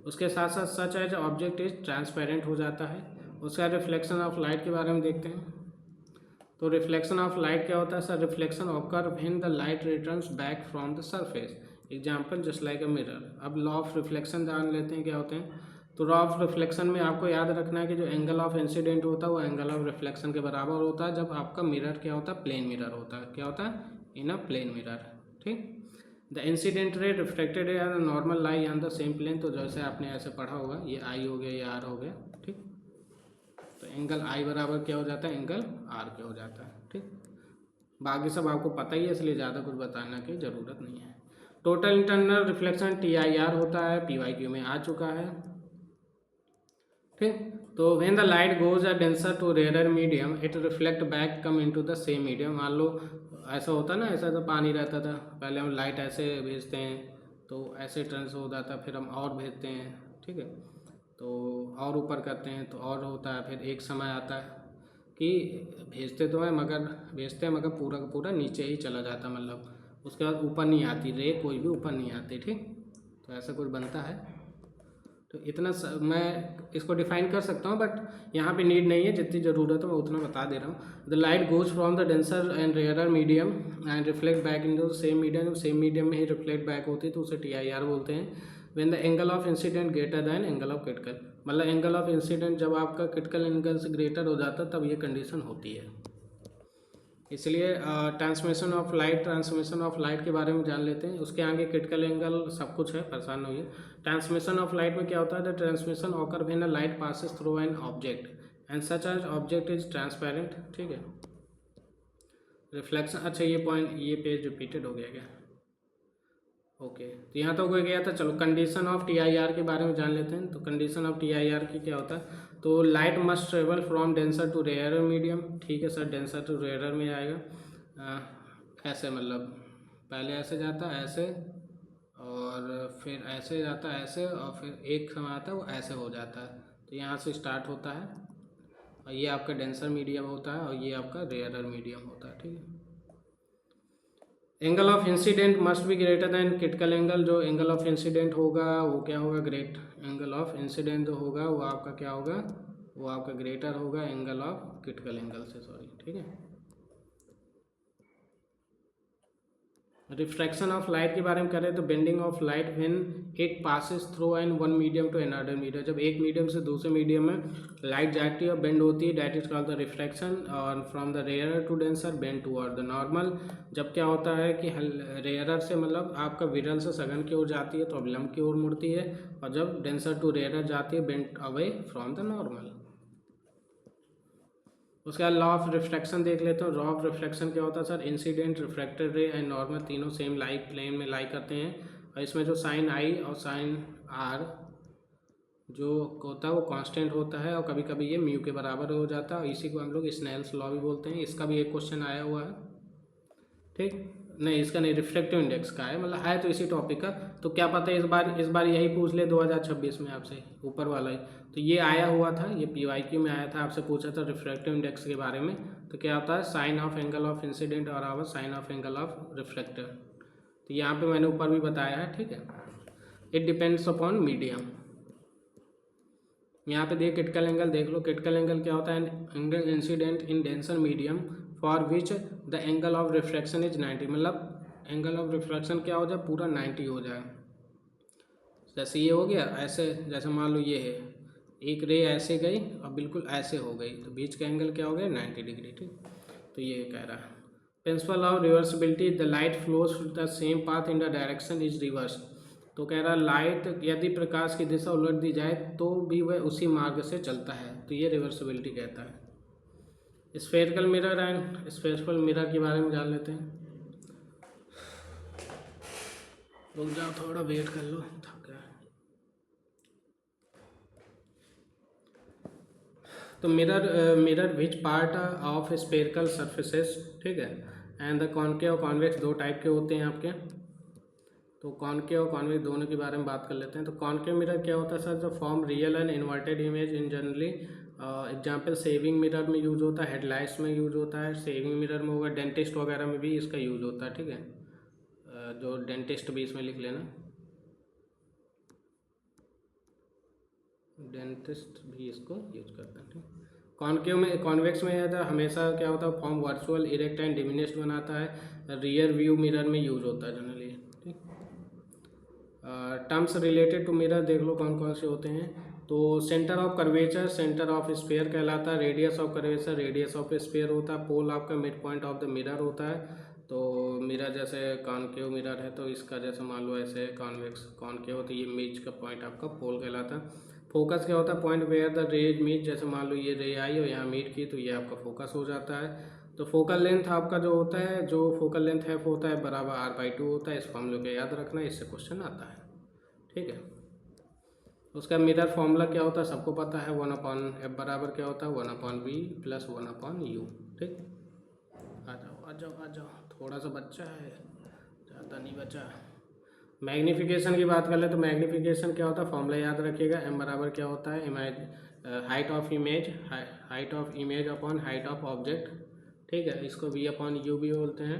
उसके साथ साथ such as object is transparent हो जाता है। उसका रिफ्लेक्शन ऑफ लाइट के बारे में देखते हैं। तो रिफ्लेक्शन ऑफ लाइट क्या होता है sir? Reflection occur when the light returns back from the surface, example just like a mirror. अब लॉ ऑफ रिफ्लेक्शन जान लेते हैं क्या होते हैं। तो लॉ ऑफ रिफ्लेक्शन में आपको याद रखना है कि जो एंगल ऑफ इंसिडेंट होता है वो एंगल ऑफ रिफ्लेक्शन के बराबर होता है जब आपका मिरर क्या होता है? प्लेन मिरर होता है। क्या होता है? इन अ प्लेन मिरर, ठीक। The incident ray reflected ray are normal lie on the same plane, तो जैसे आपने ऐसे पढ़ा होगा, ये आई हो गया, ये आर हो गया, ठीक। तो एंगल आई बराबर क्या हो जाता है? एंगल आर क्या हो जाता है, ठीक। बाकी सब आपको पता ही है, इसलिए ज़्यादा कुछ बताने की ज़रूरत नहीं है। टोटल इंटरनल रिफ्लेक्शन TIR होता है, PYQ में आ चुका है, ठीक। तो when the light goes a denser to rare medium it reflect back come into the same medium. मान लो ऐसा होता ना, ऐसा तो पानी रहता था, पहले हम लाइट ऐसे भेजते हैं तो ऐसे टर्न्स हो जाता, फिर हम और भेजते हैं, ठीक है, तो और ऊपर करते हैं तो और होता है। फिर एक समय आता है कि भेजते तो हैं मगर पूरा का पूरा नीचे ही चला जाता, मतलब उसके बाद ऊपर नहीं आती रे, कोई भी ऊपर नहीं आती, ठीक। तो ऐसा कुछ बनता है। तो इतना मैं इसको डिफाइन कर सकता हूँ, बट यहाँ पे नीड नहीं है, जितनी ज़रूरत है मैं उतना बता दे रहा हूँ। The light goes from the denser and rarer medium and reflect back in the same medium, same medium में ही रिफ्लेक्ट बैक होती है तो उसे TIR बोलते हैं। When the angle of incident greater than angle of critical, मतलब angle of incident जब आपका क्रिटिकल एंगल से ग्रेटर हो जाता है तब ये कंडीशन होती है। इसलिए ट्रांसमिशन ऑफ लाइट के बारे में जान लेते हैं। उसके आगे क्रिटिकल एंगल सब कुछ है, परेशान नहीं है। ट्रांसमिशन ऑफ लाइट में क्या होता है? The transmission occur when a light passes through an object and such as object is transparent, ठीक है। रिफ्लेक्शन, अच्छा ये पॉइंट, ये पेज रिपीटेड हो गया क्या? ओके, तो यहाँ तो हो गया था। चलो कंडीशन ऑफ TIR के बारे में जान लेते हैं। तो कंडीशन ऑफ TIR की क्या होता है? तो light must travel from denser to rare medium, ठीक है सर, डेंसर टू रेयर में आएगा। ऐसे मतलब पहले ऐसे जाता है ऐसे, और फिर ऐसे जाता है ऐसे, और फिर एक समय आता है वो ऐसे हो जाता है। तो यहाँ से स्टार्ट होता है और ये आपका डेंसर मीडियम होता है और ये आपका रेयर मीडियम होता है, ठीक है। Angle of incident must be greater than critical angle, जो एंगल ऑफ इंसिडेंट होगा वो क्या होगा? ग्रेट एंगल ऑफ इंसिडेंट जो होगा वो आपका क्या होगा? वो आपका ग्रेटर होगा एंगल ऑफ क्रिटिकल एंगल से, सॉरी, ठीक है। रिफ्रैक्शन ऑफ लाइट के बारे में करें तो bending of light when it passes through an one medium to another medium, जब एक मीडियम से दूसरे मीडियम में लाइट जाती है और बेंड होती है, that is called the refraction. और from the rarer to denser bend toward the normal, जब क्या होता है कि रेयरर से मतलब आपका विरल से सघन की ओर जाती है तो अब लंब की ओर मुड़ती है, और जब डेंसर टू रेयरर जाती है bend away from the normal. उसके बाद लॉ ऑफ रिफ्रैक्शन देख लेते हैं। लॉ ऑफ रिफ्रैक्शन क्या होता है सर? इंसिडेंट, रिफ्रैक्टेड रे एंड नॉर्मल तीनों सेम लाइट प्लेन में लाई करते हैं, और इसमें जो साइन आई और साइन आर जो होता है वो कांस्टेंट होता है, और कभी कभी ये म्यू के बराबर हो जाता है, और इसी को हम लोग स्नेल्स लॉ भी बोलते हैं। इसका भी एक क्वेश्चन आया हुआ है, ठीक। नहीं, इसका नहीं, रिफ्लेक्टिव इंडेक्स का है, मतलब है तो इसी टॉपिक का। तो क्या पता है इस बार यही पूछ ले 2026 में आपसे, ऊपर वाला ही। तो ये आया हुआ था, ये PYQ में आया था, आपसे पूछा था रिफ्लेक्टिव इंडेक्स के बारे में। तो क्या होता है? Sine of angle of incident और over sine of angle of reflective. तो यहाँ पे मैंने ऊपर भी बताया है, ठीक है। It depends upon medium. यहाँ पे देखिए क्रिटिकल एंगल देख लो। क्रिटिकल एंगल क्या होता है? Angle incident in denser medium for which the angle of refraction is 90, मतलब एंगल ऑफ रिफ्रैक्शन क्या हो जाए? पूरा 90 हो जाए। जैसे ये हो गया ऐसे, जैसे मान लो ये है, एक रे ऐसे गई और बिल्कुल ऐसे हो गई, तो बीच का एंगल क्या हो गया? 90 डिग्री, ठीक। तो ये कह रहा है principle of reversibility, the light flows the same path in the direction is reverse. तो कह रहा लाइट यदि प्रकाश की दिशा उलट दी जाए तो भी वह उसी मार्ग से चलता है, तो ये रिवर्सिबिलिटी कहता है। Spherical mirror and spherical mirror के बारे में जान लेते हैं। रुक जाओ, थोड़ा वेट कर लो, थक गया। तो mirror which part of spherical surfaces, ठीक है, एंड द कॉनकेव और कॉन्वेक्स दो टाइप के होते हैं आपके। तो कॉनकेव और कॉन्वेक्स दोनों के बारे में बात कर लेते हैं। तो कॉनकेव मिरर क्या होता है सर? जो form real and inverted image in generally, example saving mirror में यूज होता है, हेडलाइट्स में यूज होता है, सेविंग मिरर में होगा, डेंटिस्ट वगैरह में भी इसका यूज होता है, ठीक है। जो डेंटिस्ट भी इसमें लिख लेना, डेंटिस्ट भी इसको यूज करता है, ठीक। कॉनकेव में, कॉन्वेक्स में हमेशा क्या होता है, form virtual, erect and diminished बनाता है, रियर व्यू मिरर में यूज होता है जनरली, ठीक। टर्म्स रिलेटेड टू मिरर देख लो कौन कौन से होते हैं। तो centre of curvature centre of sphere कहलाता है, radius of curvature radius of sphere होता है, पोल आपका mid point of the mirror होता है। तो मिरर जैसे कॉनकेव मिरर है तो इसका जैसे मान लो ऐसे कॉन्वेक्स कॉनकेव, तो ये इमेज का पॉइंट आपका पोल कहलाता है। फोकस क्या होता है? Point where the rays meet, जैसे मान लो ये रे आई और यहाँ मीट की तो ये आपका फोकस हो जाता है। तो फोकल लेंथ आपका जो होता है, जो फोकल लेंथ है होता है बराबर r/2 होता है। इसको हम लोग को याद रखना है, इससे क्वेश्चन आता है, ठीक है। उसका मिरर फॉर्मूला क्या होता है सबको पता है, 1/f बराबर क्या होता है 1/v + 1/u, ठीक। आ जाओ आ जाओ आ जाओ, थोड़ा सा बच्चा है, ज़्यादा नहीं बचा। मैग्नीफिकेशन की बात कर ले तो मैग्नीफिकेशन क्या होता है, फॉर्मूला याद रखिएगा, m बराबर क्या होता है, image height of image upon height of object, ठीक है। इसको v/u भी बोलते हैं।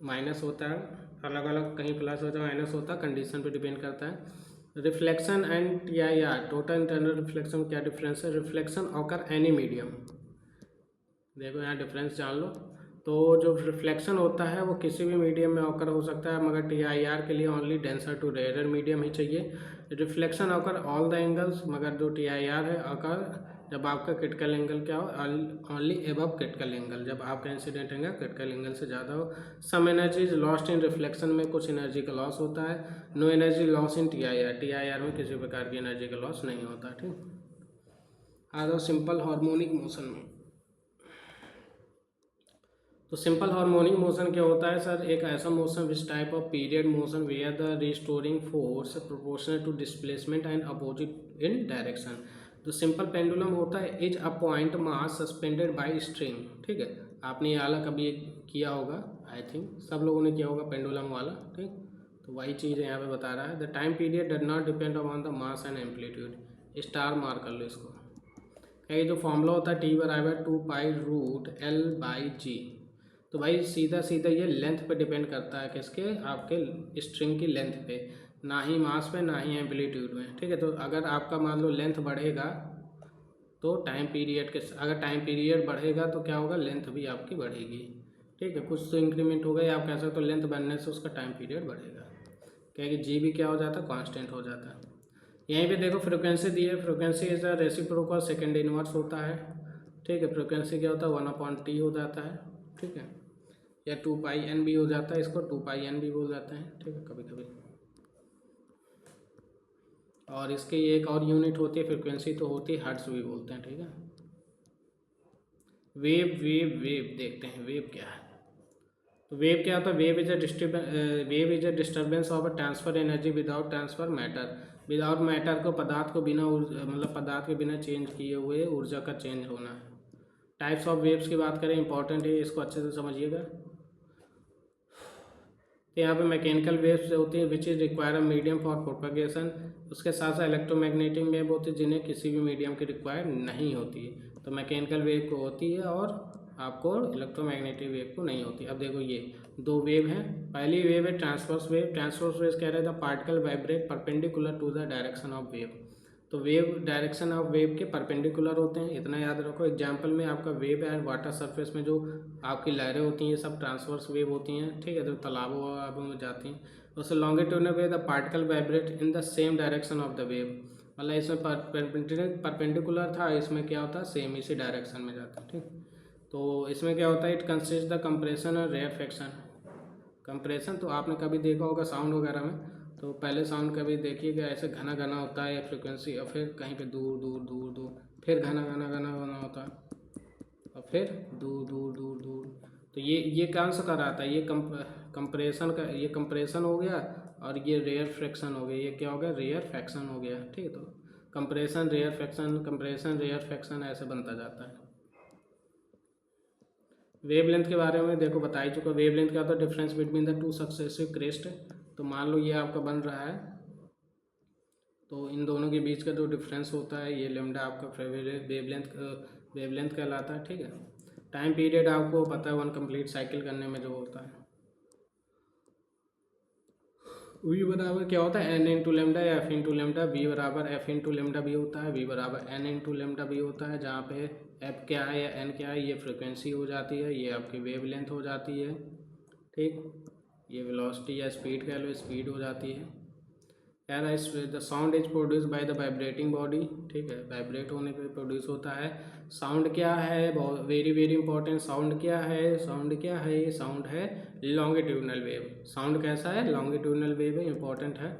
माइनस होता है, अलग अलग कहीं प्लस होता है माइनस होता है, कंडीशन पे डिपेंड करता है। Reflection and TIR, total internal reflection, क्या डिफरेंस है? रिफ्लेक्शन ऑकर एनी मीडियम, देखो यहाँ डिफरेंस जान लो। तो जो रिफ्लेक्शन होता है वो किसी भी मीडियम में ऑकर हो सकता है, मगर TIR के लिए only denser to rare medium ही चाहिए। Reflection occur all the angles, मगर जो TIR है ऑकर जब आपका क्रिटिकल एंगल क्या हो, ओनली एबव क्रिटिकल एंगल, जब आपका इंसिडेंट एंगल क्रिटिकल एंगल से ज़्यादा हो। Some energy is lost in reflection, में कुछ एनर्जी का लॉस होता है। No energy loss in TIR में किसी प्रकार की एनर्जी का लॉस नहीं होता, ठीक। आ जाओ सिंपल हार्मोनिक मोशन में। तो सिंपल हार्मोनिक मोशन क्या होता है सर? एक ऐसा motion which type of period motion where the restoring force proportional to displacement and opposite in direction. तो सिंपल पेंडुलम होता है is a point mass suspended by string, ठीक है। आपने ये वाला कभी किया होगा, आई थिंक सब लोगों ने किया होगा पेंडुलम वाला, ठीक। तो वही चीज़ यहाँ पे बता रहा है, the time period does not depend upon the mass and amplitude. Star मार कर लो इसको। ये जो फॉर्मूला होता है T = 2π√L/g। तो भाई सीधा सीधा ये लेंथ पे डिपेंड करता है, किसके? आपके स्ट्रिंग की लेंथ पे, ना ही मास पे ना ही एम्पलीट्यूड में, ठीक है। तो अगर आपका मान लो लेंथ बढ़ेगा तो टाइम पीरियड के, अगर टाइम पीरियड बढ़ेगा तो क्या होगा, लेंथ भी आपकी बढ़ेगी, ठीक है। कुछ तो इंक्रीमेंट होगा, या आप कह सकते हो लेंथ बढ़ने से उसका टाइम पीरियड बढ़ेगा, क्या कि जी भी क्या हो जाता है, कांस्टेंट हो जाता है। यहीं पे देखो फ्रिक्वेंसी दी है, frequency is a reciprocal second inverse होता है, ठीक है। फ्रिक्वेंसी क्या होता है 1/t हो जाता है, ठीक है, या 2πn भी हो जाता है, इसको 2πn भी बोल जाते हैं, ठीक है कभी कभी। और इसकी एक और यूनिट होती है फ्रिक्वेंसी, तो होती है हर्ट्ज भी बोलते हैं, ठीक है। वेव वेव वेव देखते हैं, वेव क्या है। तो वेव क्या होता है? Wave is a disturbance of a transfer energy without transfer matter, without matter को, पदार्थ को बिना मतलब पदार्थ के बिना चेंज किए हुए ऊर्जा का चेंज होना है। टाइप्स ऑफ वेव्स की बात करें, इंपॉर्टेंट है, इसको अच्छे से समझिएगा। तो यहाँ पे मैकेनिकल वेव्स होती है which is require a medium for propagation. उसके साथ साथ इलेक्ट्रोमैग्नेटिक वेव होती है जिन्हें किसी भी मीडियम की रिक्वायर नहीं होती है। तो मैकेनिकल वेव को होती है और आपको इलेक्ट्रोमैग्नेटिक वेव को नहीं होती। अब देखो ये दो वेव हैं। पहली वेव है ट्रांसवर्स वेव। ट्रांसवर्स वेव कह रहे थे particle vibrate perpendicular to the direction of wave. तो वेव डायरेक्शन ऑफ वेव के परपेंडिकुलर होते हैं, इतना याद रखो। एग्जाम्पल में आपका वेव है वाटर सरफेस में जो आपकी लहरें होती हैं ये सब ट्रांसवर्स वेव होती हैं, ठीक है, जो तालाबों वाबों में जाती हैं। उससे longitudinal wave the particle vibrate in the same direction of the wave, मतलब इसमें परपेंडिकुलर था, इसमें क्या होता है सेम इसी डायरेक्शन में जाता है, ठीक। तो इसमें क्या होता है इट कंसिस्ट द कंप्रेशन और रेयरफेक्शन। कंप्रेशन तो आपने कभी देखा होगा साउंड वगैरह में, तो पहले साउंड कभी देखिएगा ऐसे घना घना होता है फ्रिक्वेंसी, और फिर कहीं पे दूर दूर दूर दूर, फिर घना घना घना घना होता है, और फिर दूर दूर दूर दूर। तो ये कौन सा कराता है, ये कंप्रेशन का, ये कंप्रेशन हो गया, और ये रेयर फ्रैक्शन हो गया। ये क्या हो गया, रेयर फ्रैक्शन हो गया। ठीक है, तो compression rarefaction, compression rarefaction ऐसे बनता जाता है। वेवलेंथ के बारे में देखो बता ही चुका। वेवलेंथ क्या होता है, difference between the two successive crest. तो मान लो ये आपका बन रहा है, तो इन दोनों के बीच का जो डिफरेंस होता है ये लेमडा आपका वेवलेंथ कहलाता है। ठीक है, टाइम पीरियड आपको पता है वन कंप्लीट साइकिल करने में जो होता है। वी बराबर क्या होता है, एन इंटू लेमडा या एफ इंटू लेमडा। वी बराबर एफ इंटू लेमडा भी होता है, वी बराबर एन इंटू लेमडा भी होता है, जहाँ पे एफ क्या है या एन क्या है, ये फ्रिक्वेंसी हो जाती है, ये आपकी वेवलेंथ हो जाती है। ठीक, ये वेलोसिटी या स्पीड कह लो, स्पीड हो जाती है। कह रहा है the sound is produce by the vibrating body. ठीक है, वाइब्रेट होने पे प्रोड्यूस होता है। साउंड क्या है, वेरी वेरी इंपॉर्टेंट, साउंड क्या है, साउंड क्या है, ये साउंड है लॉन्गिट्यूडनल वेव। साउंड कैसा है, लॉन्गिट्यूडनल वेव है, इंपॉर्टेंट है।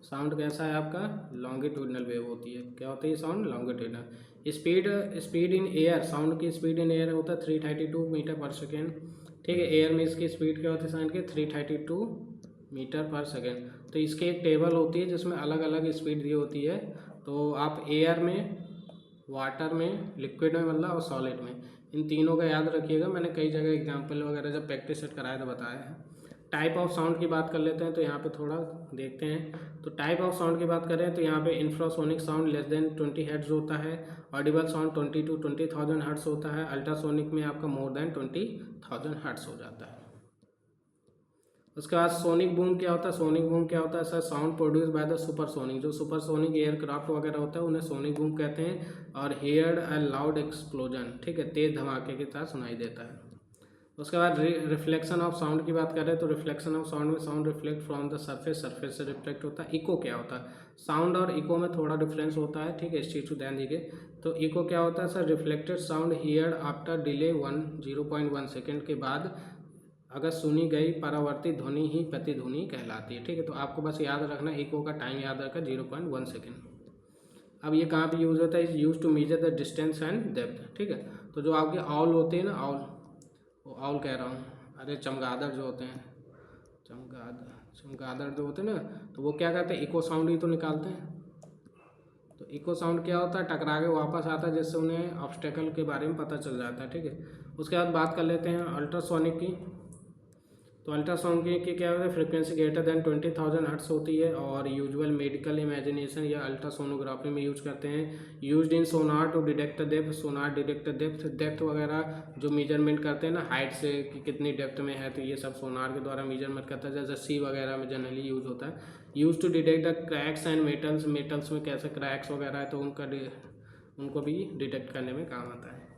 साउंड कैसा है आपका, लॉन्गिट्यूडनल वेव होती है। क्या होती है sound, longitudinal. Speed in air, sound की स्पीड इन एयर होता है 332 मीटर पर सेकेंड। ठीक है, एयर में इसकी स्पीड क्या होती है साउंड की, 332 मीटर पर सेकेंड। तो इसकी एक टेबल होती है जिसमें अलग अलग स्पीड दी होती है। तो आप एयर में, वाटर में, लिक्विड में मतलब, और सॉलिड में, इन तीनों का याद रखिएगा। मैंने कई जगह एग्जांपल वगैरह जब प्रैक्टिस सेट कराया तो बताया है। टाइप ऑफ साउंड की बात कर लेते हैं, तो यहाँ पे थोड़ा देखते हैं। तो टाइप ऑफ साउंड की बात करें तो यहाँ पे infrasonic sound less than 20 hertz होता है, ऑडिबल साउंड 20 to 20,000 हर्ट्ज होता है, अल्ट्रासोनिक में आपका मोर देन 20,000 हर्ट्ज हो जाता है। उसके बाद सोनिक बूम क्या होता है, सोनिक बूम क्या होता है sir, sound produce by the supersonic. जो सुपरसोनिक एयरक्राफ्ट वगैरह होता है उन्हें सोनिक बूम कहते हैं। और हियर्ड अ लाउड एक्सप्लोजन, ठीक है, तेज धमाके के साथ सुनाई देता है। उसके बाद रिफ्लेक्शन ऑफ साउंड की बात करें तो रिफ्लेक्शन ऑफ साउंड में sound reflect from the surface, surface से रिफ्लेक्ट होता है। इको क्या होता है, साउंड और इको में थोड़ा डिफरेंस होता है। ठीक है, इस चीज़ को ध्यान दीजिए। तो इको क्या होता है sir, reflected sound heard after delay 0.1 second के बाद अगर सुनी गई परावर्तित ध्वनि ही प्रतिध्वनि कहलाती है। ठीक है, तो आपको बस याद रखना, इको का टाइम याद रखा 0.1 सेकेंड। अब ये कहाँ पे यूज़ होता है, is use to measure the distance and depth. ठीक है, तो जो आपके आउल होते हैं ना, आउल कह रहा हूँ, अरे चमगादड़ जो होते हैं, चमगादड़ जो होते हैं ना, तो वो क्या करते हैं, इको साउंड ही तो निकालते हैं। तो इको साउंड क्या होता है, टकरा के वापस आता है, जिससे उन्हें ऑब्स्टेकल के बारे में पता चल जाता है। ठीक है, उसके बाद बात कर लेते हैं अल्ट्रासोनिक की। तो अल्ट्रासाउंड की क्या होता है, फ्रिक्वेंसी ग्रेटर देन 20,000 हर्ट्स होती है, और usual medical imagination or ultrasonography में यूज करते हैं। Used in sonar to detect depth, sonar detect depth वगैरह जो मेजरमेंट करते हैं ना हाइट से कि कितनी डेप्थ में है, तो ये सब सोनार के द्वारा मेजरमेंट करता है। जैसे सी वगैरह में जनरली यूज होता है। Use to detect the cracks and metals में कैसे क्रैक्स वगैरह है, तो उनको भी डिटेक्ट करने में काम आता है।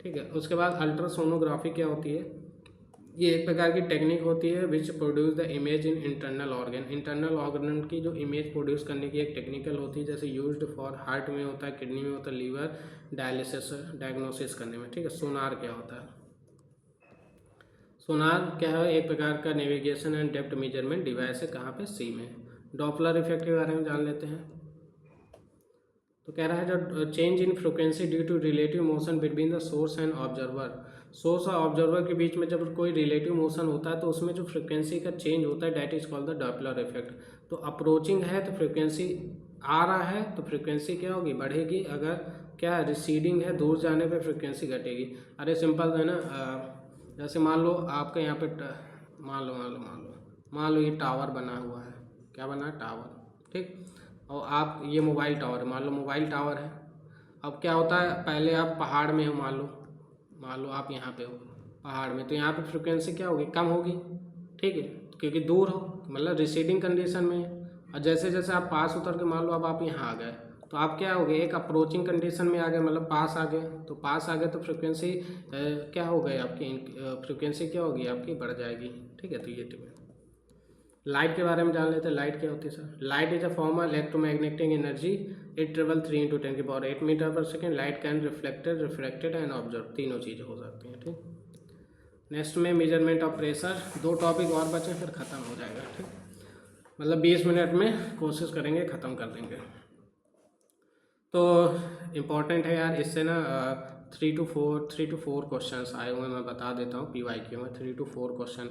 ठीक है, उसके बाद अल्ट्रासोनोग्राफी क्या होती है, ये एक प्रकार की टेक्निक होती है which produce the image in internal organ. Internal organ की जो इमेज प्रोड्यूस करने की एक टेक्निकल होती है, जैसे यूज्ड फॉर हार्ट में होता है, किडनी में होता है, लीवर डायलिसिस करने में। ठीक है, सोनार क्या होता है, सोनार क्या है, एक प्रकार का navigation and depth measurement device है। कहाँ पे, सी में। डॉपलर इफेक्ट के बारे में जान लेते हैं। तो कह रहा है जो change in frequency due to relative motion between the source and observer. Source और ऑब्जर्वर के बीच में जब कोई रिलेटिव मोशन होता है तो उसमें जो फ्रिक्वेंसी का चेंज होता है that is called the Doppler effect. तो अप्रोचिंग है तो फ्रिक्वेंसी आ रहा है तो फ्रिक्वेंसी क्या होगी, बढ़ेगी। अगर क्या रिसीडिंग है, दूर जाने पे फ्रिक्वेंसी घटेगी। अरे सिंपल है ना, जैसे मान लो आपके यहाँ पे मान लो ये टावर बना हुआ है। क्या बना है, टावर। ठीक, और आप ये मोबाइल टावर है, मान लो मोबाइल टावर है। अब क्या होता है, पहले आप पहाड़ में हो, मान लो आप यहाँ पे हो पहाड़ में, तो यहाँ पे फ्रिक्वेंसी क्या होगी, कम होगी। ठीक है, क्योंकि दूर हो, मतलब रिसीडिंग कंडीशन में है। और जैसे जैसे आप पास उतर के मान लो अब आप यहाँ आ गए, तो आप क्या हो गए, एक अप्रोचिंग कंडीशन में आ गए, मतलब पास आ गए। तो पास आ गए तो फ्रिक्वेंसी क्या हो गई आपकी, फ्रिक्वेंसी क्या होगी आपकी, बढ़ जाएगी। ठीक है, तो ये टिप है। लाइट के बारे में जान लेते हैं। लाइट क्या होती है sir, light is a form of electromagnetic energy. It travel 3 × 10⁸ metre per second. Light can reflected and observe, तीनों चीज़ें हो सकती हैं। ठीक, नेक्स्ट में मेजरमेंट ऑफ प्रेशर। 2 टॉपिक और बचे फिर ख़त्म हो जाएगा। ठीक, मतलब 20 मिनट में कोशिश करेंगे ख़त्म कर देंगे। तो इम्पॉर्टेंट है यार, इससे ना 3 to 4 क्वेश्चंस आए हुए हैं, मैं बता देता हूँ। PYQ में 3 to 4 क्वेश्चन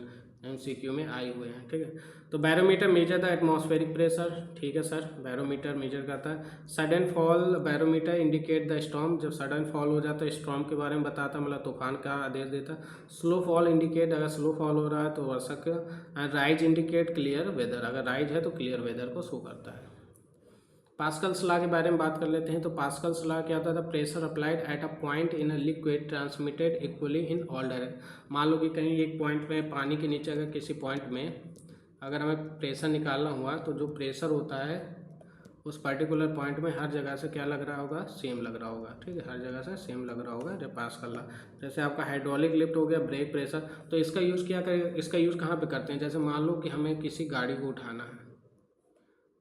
MCQ में आए हुए हैं, ठीक है। तो barometer measure the atmospheric pressure, ठीक है सर, बैरोमीटर मेजर करता है। Sudden fall barometer indicate the storm, जब सडन फॉल हो जाता है स्टॉर्म के बारे में बताता, मतलब तूफान का आदेश देता। स्लो फॉल इंडिकेट, अगर स्लो फॉल हो रहा है तो वर्षा का। राइज इंडिकेट क्लियर वेदर, अगर राइज है तो क्लियर वेदर को शो करता है। पास्कल्स लॉ के बारे में बात कर लेते हैं। तो पास्कल्स लॉ क्या होता था, pressure applied at a point in a liquid transmitted equally in all direction. मान लो कि कहीं एक पॉइंट में पानी के नीचे अगर किसी पॉइंट में अगर हमें प्रेशर निकालना हुआ तो जो प्रेशर होता है उस पर्टिकुलर पॉइंट में हर जगह से क्या लग रहा होगा, सेम लग रहा होगा, ठीक है, हर जगह से सेम लग रहा होगा। जब पास्कल लॉ, जैसे आपका हाइड्रोलिक लिफ्ट हो गया, ब्रेक प्रेशर, तो इसका यूज़ क्या करें, इसका यूज़ कहाँ पे करते हैं, जैसे मान लो कि हमें किसी गाड़ी को उठाना है,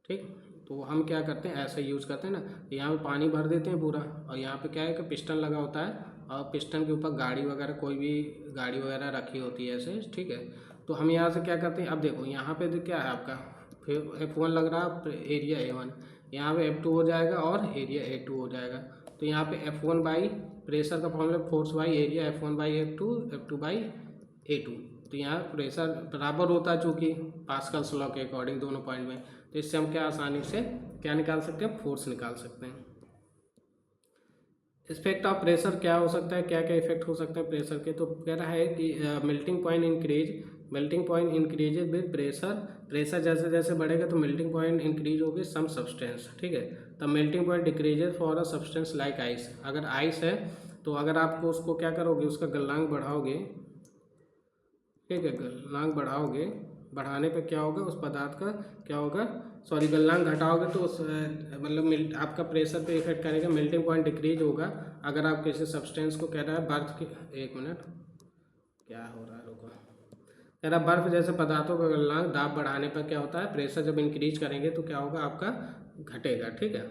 ठीक, तो हम क्या करते हैं, ऐसे यूज़ करते हैं ना, यहाँ पे पानी भर देते हैं पूरा, और यहाँ पे क्या है कि पिस्टन लगा होता है, और पिस्टन के ऊपर गाड़ी वगैरह, कोई भी गाड़ी वगैरह रखी होती है ऐसे, ठीक है। तो हम यहाँ से क्या करते हैं, अब देखो यहाँ पे क्या है आपका, फिर F1 लग रहा है, एरिया A1, यहाँ पे F2 हो जाएगा और एरिया A2 हो जाएगा। तो यहाँ पे F1 बाई प्रेशर का formula force by area, F1 by F2, F2 by A2। तो यहाँ प्रेशर बराबर होता है चूँकि पास्कल्स लॉ के अकॉर्डिंग दोनों पॉइंट में, तो इससे हम क्या आसानी से क्या निकाल सकते हैं, फोर्स निकाल सकते हैं। इफेक्ट ऑफ प्रेशर क्या हो सकता है, क्या क्या इफेक्ट हो सकते हैं प्रेशर के, तो कह रहा है कि melting point increase, melting point increases with pressure, pressure जैसे जैसे बढ़ेगा तो मेल्टिंग पॉइंट इंक्रीज होगी सम सब्सटेंस, ठीक है। तो melting point decreases for a substance like ice, अगर आइस है तो अगर आपको उसको क्या करोगे, उसका गलनांक बढ़ाओगे, ठीक है, गलनांक बढ़ाओगे, बढ़ाने पे क्या होगा, उस पदार्थ का क्या होगा, सॉरी गलनांक घटाओगे तो उस मतलब आपका प्रेशर पे इफेक्ट करेगा, मेल्टिंग पॉइंट डिक्रीज होगा। अगर आप किसी सब्सटेंस को कह रहा है बर्फ के, एक मिनट क्या हो रहा है, रुको, कह रहा बर्फ जैसे पदार्थों का गलनांक दाब बढ़ाने पर क्या होता है, प्रेशर जब इंक्रीज करेंगे तो क्या होगा आपका, घटेगा, ठीक है।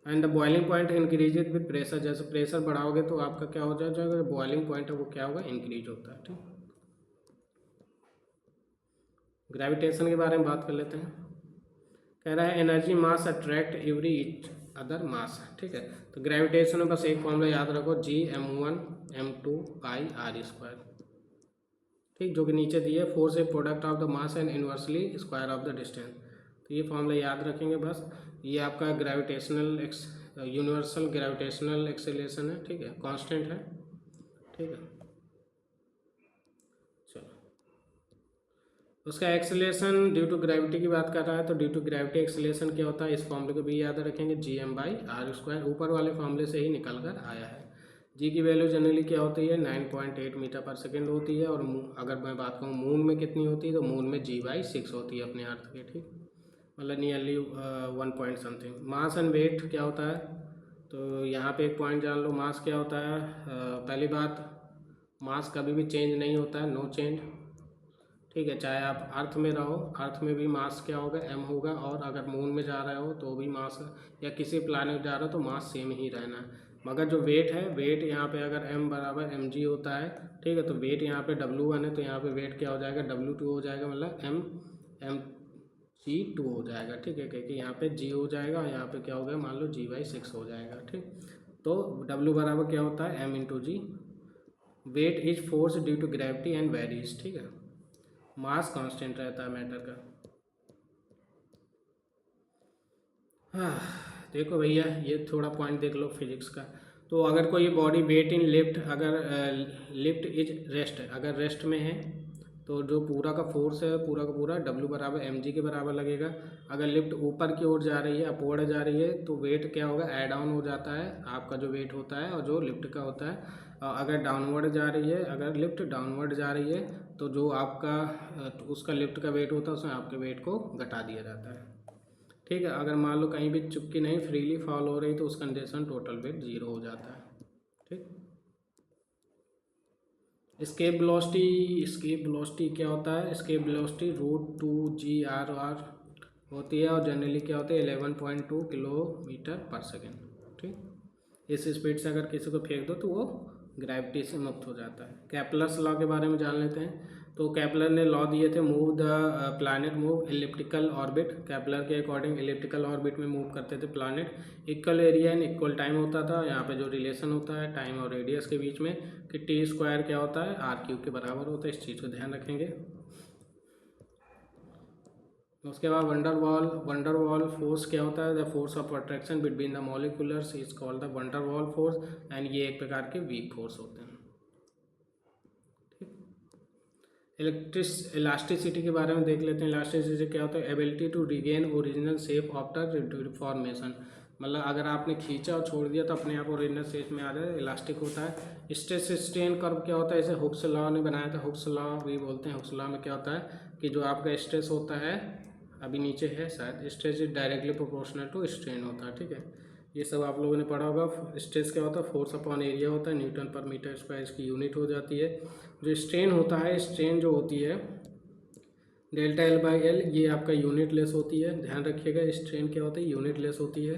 And the boiling point increase with pressure, जैसे प्रेशर बढ़ाओगे तो आपका क्या हो जाएगा, जो बॉइलिंग पॉइंट है वो क्या होगा, इंक्रीज होता है, ठीक। ग्रेविटेशन के बारे में बात कर लेते हैं। कह रहा है energy mass attract every each other mass, ठीक है। तो ग्रेविटेशन में बस एक फॉर्मूला याद रखो, G m1m2/r², ठीक, जो कि नीचे दिए, force A product of the mass and inversely square of the distance. तो ये फॉर्मूला याद रखेंगे बस, ये आपका ग्रेविटेशनल यूनिवर्सल ग्रेविटेशनल एक्सेलरेशन है, ठीक है, कांस्टेंट है, ठीक है। उसका एक्सेलरेशन ड्यू टू ग्रेविटी की बात कर रहा है, तो ड्यू टू ग्रेविटी एक्सेलरेशन क्या होता है, इस फॉर्मूले को भी याद रखेंगे, Gm/r², ऊपर वाले फॉर्मूले से ही निकल कर आया है। जी की वैल्यू जनरली क्या होती है, 9.8 मीटर पर सेकेंड होती है, और अगर मैं बात करूँ मून में कितनी होती है, तो मून में G/6 होती है अपने अर्थ के, ठीक, मतलब nearly 1 point something. Mass and weight क्या होता है, तो यहाँ पे एक पॉइंट जान लो, मास क्या होता है, पहली बात मास कभी भी चेंज नहीं होता है, नो चेंज, ठीक है, चाहे आप अर्थ में रहो, अर्थ में भी मास क्या होगा, m होगा, और अगर मून में जा रहे हो तो भी मास, या किसी प्लानट जा रहे हो तो मास सेम ही रहना है। मगर जो वेट है, वेट यहाँ पे अगर m बराबर mg होता है, ठीक है, तो वेट यहाँ पे W1 है, तो यहाँ पे वेट क्या हो जाएगा, W2 हो जाएगा, मतलब mg2 हो जाएगा, ठीक है, क्योंकि यहाँ पे g हो जाएगा और यहाँ पे क्या हो गया, मान लो G/6 हो जाएगा, ठीक। तो W बराबर क्या होता है, m into g, weight is force due to gravity and varies, ठीक है, मास कांस्टेंट रहता है मैटर का। हाँ, देखो भैया ये थोड़ा पॉइंट देख लो फिजिक्स का। तो अगर कोई बॉडी वेट इन लिफ्ट, अगर लिफ्ट इज रेस्ट, अगर रेस्ट में है तो जो पूरा का फोर्स है पूरा का पूरा W बराबर mg के बराबर लगेगा। अगर लिफ्ट ऊपर की ओर जा रही है, अपवर्ड जा रही है, तो वेट क्या होगा, ऐड ऑन हो जाता है, आपका जो वेट होता है और जो लिफ्ट का होता है। अगर डाउनवर्ड जा रही है, अगर लिफ्ट डाउनवर्ड जा रही है तो जो आपका उसका लिफ्ट का वेट होता है उसमें आपके वेट को घटा दिया जाता है, ठीक है। अगर मान लो कहीं भी चुपकी नहीं, फ्रीली फॉल हो रही, तो उस कंडीशन टोटल वेट 0 हो जाता है, ठीक। स्केप वेलोसिटी क्या होता है, स्केप वेलोसिटी √2g/r होती है, और जनरली क्या होती है 11.2 किलोमीटर पर सेकेंड, ठीक। इस स्पीड से अगर किसी को फेंक दो तो वो ग्रेविटी से मुक्त हो जाता है। केपलर्स लॉ के बारे में जान लेते हैं। तो केपलर ने लॉ दिए थे, move the planet move elliptical orbit. Kepler के अकॉर्डिंग इलिप्टिकल ऑर्बिट में मूव करते थे planet. Equal area and equal time होता था। यहाँ पे जो रिलेशन होता है टाइम और रेडियस के बीच में कि टी स्क्वायर क्या होता है r³ के बराबर होता है, इस चीज़ को ध्यान रखेंगे। उसके बाद वंडरवॉल फोर्स क्या होता है, the force of attraction between the moleculars is called the van der Waals force and ये एक प्रकार के वीक फोर्स होते हैं। इलास्टिसिटी के बारे में देख लेते हैं। इलास्टिसिटी क्या होता है, ability to regain original shape after deformation, मतलब अगर आपने खींचा और छोड़ दिया तो अपने आप ओरिजिनल शेप में आ जाए, इलास्टिक होता है। स्ट्रेस स्ट्रेन कर्व क्या होता है, इसे हुक्स लॉ ने बनाया था, हुक्स लॉ भी बोलते हैं। हुक्स लॉ में क्या होता है कि जो आपका स्ट्रेस होता है, अभी नीचे है शायद, stress is directly proportional to strain होता है, ठीक है। ये सब आप लोगों ने पढ़ा होगा। स्ट्रेस क्या होता है, फोर्स अपॉन एरिया होता है, न्यूटन पर मीटर स्क्वायर इसकी यूनिट हो जाती है। जो स्ट्रेन होता है, स्ट्रेन जो होती है डेल्टा L/L, ये आपका यूनिट लेस होती है, ध्यान रखिएगा। स्ट्रेन क्या होता है, यूनिट लेस होती है।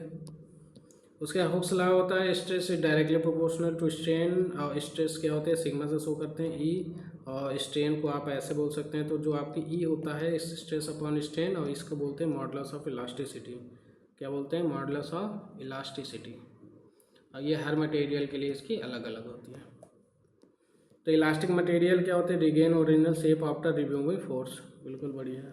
उसके हुक्स लॉ होता है, stress is directly proportional to strain, और स्ट्रेस क्या होते हैं सिग्मा से शो करते हैं ई, और स्ट्रेन को आप ऐसे बोल सकते हैं। तो जो आपकी ई होता है स्ट्रेस अपॉन स्ट्रेन, और इसको बोलते हैं मॉडुलस ऑफ इलास्टिसिटी। क्या बोलते हैं, मॉडुलस ऑफ इलास्टिसिटी। और ये हर मटेरियल के लिए इसकी अलग अलग होती है। तो इलास्टिक मटेरियल क्या होते हैं, regain original shape after removing force, बिल्कुल बढ़िया है।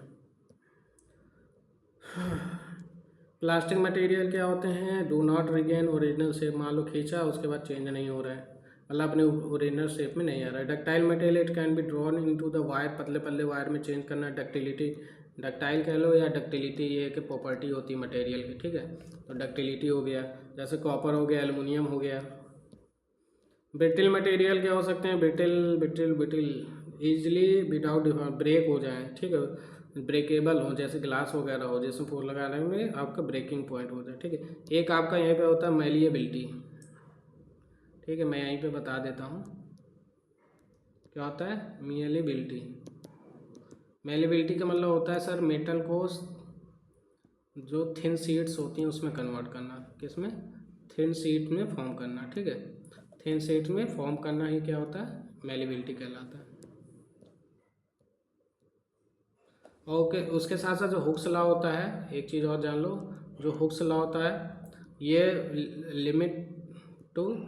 प्लास्टिक मटेरियल क्या होते हैं, do not regain original shape, मान लो खींचा उसके बाद चेंज नहीं हो रहा है, मतलब अपने ओरिजिनल शेप में नहीं आ रहा है। Ductile material it can be drawn into the wire, पतले पतले वायर में चेंज करना। डक्टिलिटी, डक्टाइल कह लो या डक्टिलिटी, ये एक प्रॉपर्टी होती है मटेरियल की, ठीक है। तो डक्टिलिटी हो गया, जैसे कॉपर हो गया, एल्युमिनियम हो गया। ब्रिटिल मटेरियल क्या हो सकते हैं, ब्रिटिल ईजिली विदाउट ब्रेक हो जाए, ठीक है, ब्रेकेबल हो, जैसे ग्लास वगैरह हो, जिसमें फोर लगाने में आपका ब्रेकिंग पॉइंट हो जाए, ठीक है। एक आपका यहीं पे होता है मैलिएबिलिटी, ठीक है, मैं यहीं पे बता देता हूँ क्या होता है मैलिएबिलिटी। मैलिएबिलिटी का मतलब होता है सर मेटल को जो थिन शीट्स होती हैं उसमें कन्वर्ट करना, किसमें, थिन शीट में फॉर्म करना, ठीक है। थिन शीट में फॉर्म करना ही क्या होता है, मैलिएबिलिटी कहलाता है। ओके, उसके साथ साथ जो हुक्स लॉ होता है, एक चीज़ और जान लो, जो हुक्स लॉ होता है ये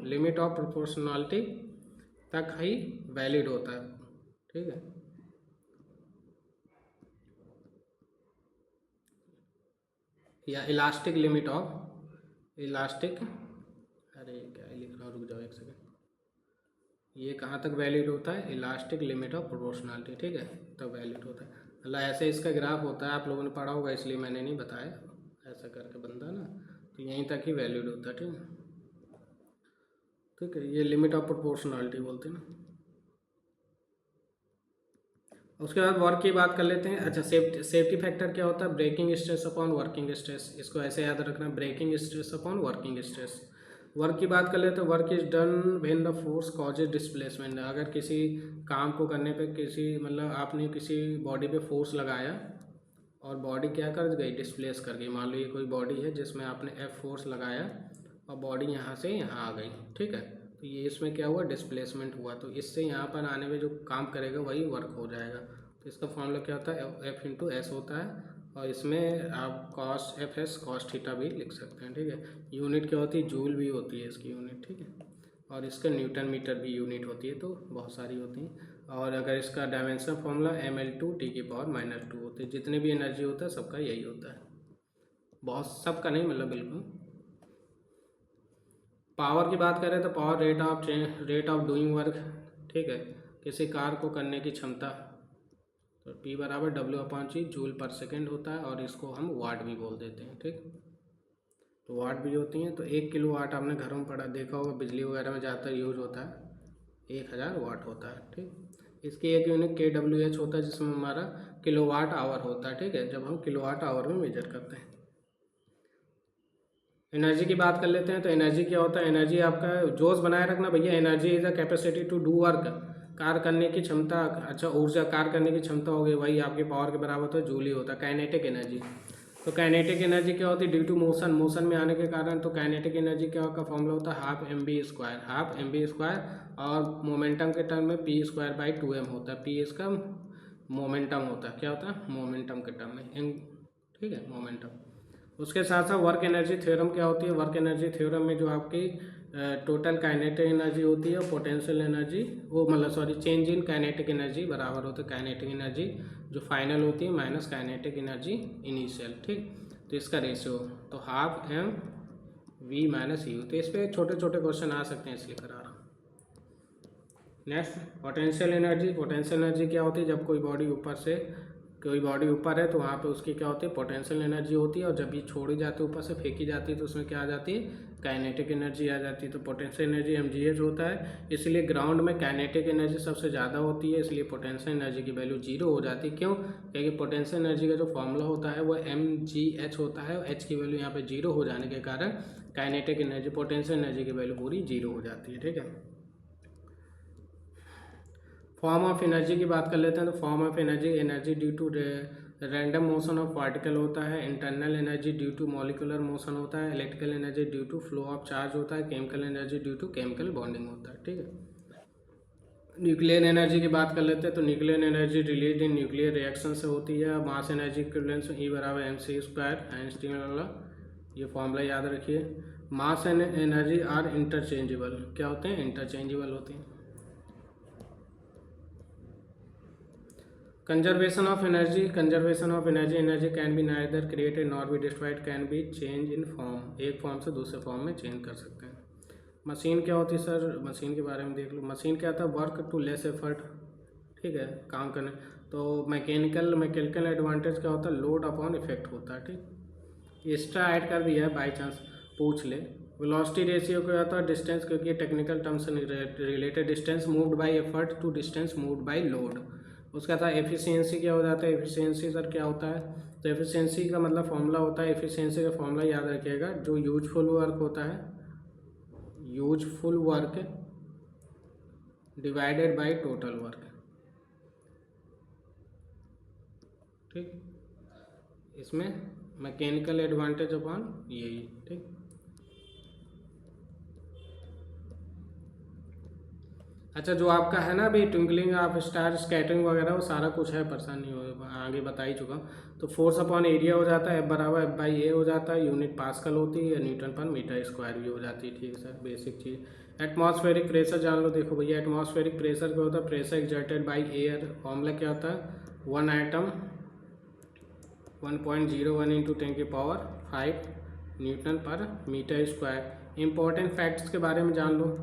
लिमिट ऑफ प्रोपोर्शनलिटी तक ही वैलिड होता है, ठीक है। या इलास्टिक लिमिट ऑफ इलास्टिक, अरे क्या लिख रहा हूँ, रुक जाओ एक सेकेंड, ये कहाँ तक वैलिड होता है, इलास्टिक लिमिट ऑफ प्रोपोर्शनलिटी, ठीक है, तब वैलिड होता है। मतलब ऐसे इसका ग्राफ होता है, आप लोगों ने पढ़ा होगा इसलिए मैंने नहीं बताया, ऐसा करके बंदा ना, तो यहीं तक ही वैलिड होता है, ठीक है, ठीक है। ये लिमिट ऑफ प्रोपोर्शनलिटी बोलते हैं ना। उसके बाद वर्क की बात कर लेते हैं। अच्छा, सेफ्टी फैक्टर क्या होता है, breaking stress upon working stress, इसको ऐसे याद रखना, breaking stress upon working stress. Work की बात कर लेते हैं, work is done when the force causes displacement. अगर किसी काम को करने पे किसी, मतलब आपने किसी बॉडी पे फोर्स लगाया और बॉडी क्या कर गई, डिस्प्लेस कर गई। मान लो ये कोई बॉडी है जिसमें आपने F फोर्स लगाया और बॉडी यहाँ से यहाँ आ गई, ठीक है, तो ये इसमें क्या हुआ, डिस्प्लेसमेंट हुआ, तो इससे यहाँ पर आने में जो काम करेगा वही वर्क हो जाएगा। तो इसका फॉर्मूला क्या होता है, F/S होता है, और इसमें आप कॉस FS कॉस थीटा भी लिख सकते हैं, ठीक है। यूनिट क्या होती है, जूल भी होती है इसकी यूनिट, ठीक है, और इसका न्यूटन मीटर भी यूनिट होती है, तो बहुत सारी होती हैं। और अगर इसका डायमेंशन फॉर्मूला mL/2 होती है। जितने भी एनर्जी होता है सबका यही होता है, बहुत सबका नहीं, मतलब बिल्कुल। पावर की बात करें तो power rate of doing work, ठीक है, किसी कार्य को करने की क्षमता, तो P बराबर W/G जूल पर सेकेंड होता है, और इसको हम वाट भी बोल देते हैं, ठीक। तो वाट भी होती हैं, तो 1 किलो वाट आपने घरों में पढ़ा देखा होगा, बिजली वगैरह में ज़्यादातर यूज होता है, 1000 वाट होता है, ठीक। इसकी एक यूनिट kWh होता है, जिसमें हमारा किलोवाट आवर होता है, ठीक है, जब हम किलोवाट आवर में मेजर करते हैं। एनर्जी की बात कर लेते हैं, तो एनर्जी क्या होता है, एनर्जी आपका जोश बनाए रखना भैया, energy is the capacity to do work, कार्य करने की क्षमता। अच्छा, ऊर्जा, कार्य करने की क्षमता हो गई, वही आपके पावर के बराबर तो जूल ही होता है, काइनेटिक एनर्जी। तो काइनेटिक एनर्जी क्या होती है? ड्यू टू मोशन, मोशन में आने के कारण। तो काइनेटिक एनर्जी क्या का फॉर्मूला होता है? Half M B square, half M B square, और मोमेंटम के टर्म में पी स्क्वायर बाई 2m होता है। पी इसका मोमेंटम होता है, क्या होता है? मोमेंटम के टर्म में, ठीक है, मोमेंटम। उसके साथ साथ वर्क एनर्जी थ्योरम क्या होती है? वर्क एनर्जी थ्योरम में जो आपकी टोटल काइनेटिक एनर्जी होती है और पोटेंशियल एनर्जी, वो मतलब sorry change in kinetic energy बराबर होता है काइनेटिक एनर्जी जो फाइनल होती है माइनस काइनेटिक एनर्जी इनिशियल, ठीक। तो इसका रेशियो तो half M V minus U. तो इस पर छोटे छोटे क्वेश्चन आ सकते हैं, इसलिए करा रहा हूँ। Next potential energy. Potential energy क्या होती है? जब कोई बॉडी ऊपर है तो वहाँ पे उसकी क्या होती है? पोटेंशियल एनर्जी होती है, और जब ये छोड़ी जाती है ऊपर से, फेंकी जाती है, तो उसमें क्या आ जाती है? काइनेटिक एनर्जी आ जाती है। तो पोटेंशियल एनर्जी mgh होता है, इसलिए ग्राउंड में काइनेटिक एनर्जी सबसे ज़्यादा होती है, इसलिए पोटेंशियल एनर्जी की वैल्यू 0 हो जाती है। क्यों? क्योंकि पोटेंशियल एनर्जी का जो फॉर्मूला होता है वो mgh होता है, और h की वैल्यू यहाँ पे 0 हो जाने के कारण काइनेटिक एनर्जी, पोटेंशियल एनर्जी की वैल्यू पूरी 0 हो जाती है, ठीक है। फॉर्म ऑफ एनर्जी की बात कर लेते हैं। तो form of energy, energy due to random motion of particle होता है। Internal energy due to molecular motion होता है। Electrical energy due to flow of charge होता है। Chemical energy due to chemical bonding होता है, ठीक है। न्यूक्लियर एनर्जी की बात कर लेते हैं। तो nuclear energy release in nuclear reaction से होती है। मास एनर्जी इक्विवेलेंस E बराबर mc² आइंस्टीन वाला ये फॉर्मूला याद रखिए। Mass and energy are interchangeable, क्या होते हैं? इंटरचेंजेबल होते हैं। Conservation of energy, conservation of energy, energy can be neither created nor be destroyed, can be change in form, एक फॉर्म से दूसरे फॉर्म में चेंज कर सकते हैं। मशीन क्या होती है सर? मशीन के बारे में देख लो। मशीन क्या होता है? वर्क टू लेस एफर्ट, ठीक है, काम करने। तो मैकेनिकल एडवांटेज क्या होता है? लोड अपॉन इफेक्ट होता है, ठीक। एक्स्ट्रा ऐड कर दिया है, बाई चांस पूछ ले। वेलोसिटी रेशियो क्या होता है? डिस्टेंस, क्योंकि टेक्निकल टर्म से रिलेटेड, distance moved by effort to distance moved by load. उसका था एफिशिएंसी, क्या हो जाता है? एफिशिएंसी सर क्या होता है? तो एफिशिएंसी का मतलब फॉर्मूला होता है, एफिशिएंसी का फॉर्मूला याद रखिएगा, जो यूजफुल वर्क होता है, useful work divided by total work, ठीक। इसमें मैकेनिकल एडवांटेज अपॉन यही, ठीक। अच्छा, जो आपका है ना अभी ट्विंकलिंग ऑफ स्टार, स्कैटरिंग वगैरह, वो सारा कुछ है, परेशान नहीं हो, आगे बता ही चुका हूँ। तो फोर्स अपॉन एरिया हो जाता है, F बराबर F/A हो जाता है, यूनिट पास्कल होती है, न्यूटन पर मीटर स्क्वायर भी हो जाती है, ठीक है सर, बेसिक चीज़। एटमॉस्फेरिक प्रेशर जान लो। देखो भैया, एटमॉस्फेरिक प्रेशर क्या होता है? Pressure exerted by air. Formula क्या होता है? 1 एटम 1.01 इंटू 10⁵ न्यूटन पर मीटर स्क्वायर। इंपॉर्टेंट फैक्ट्स के बारे में जान लो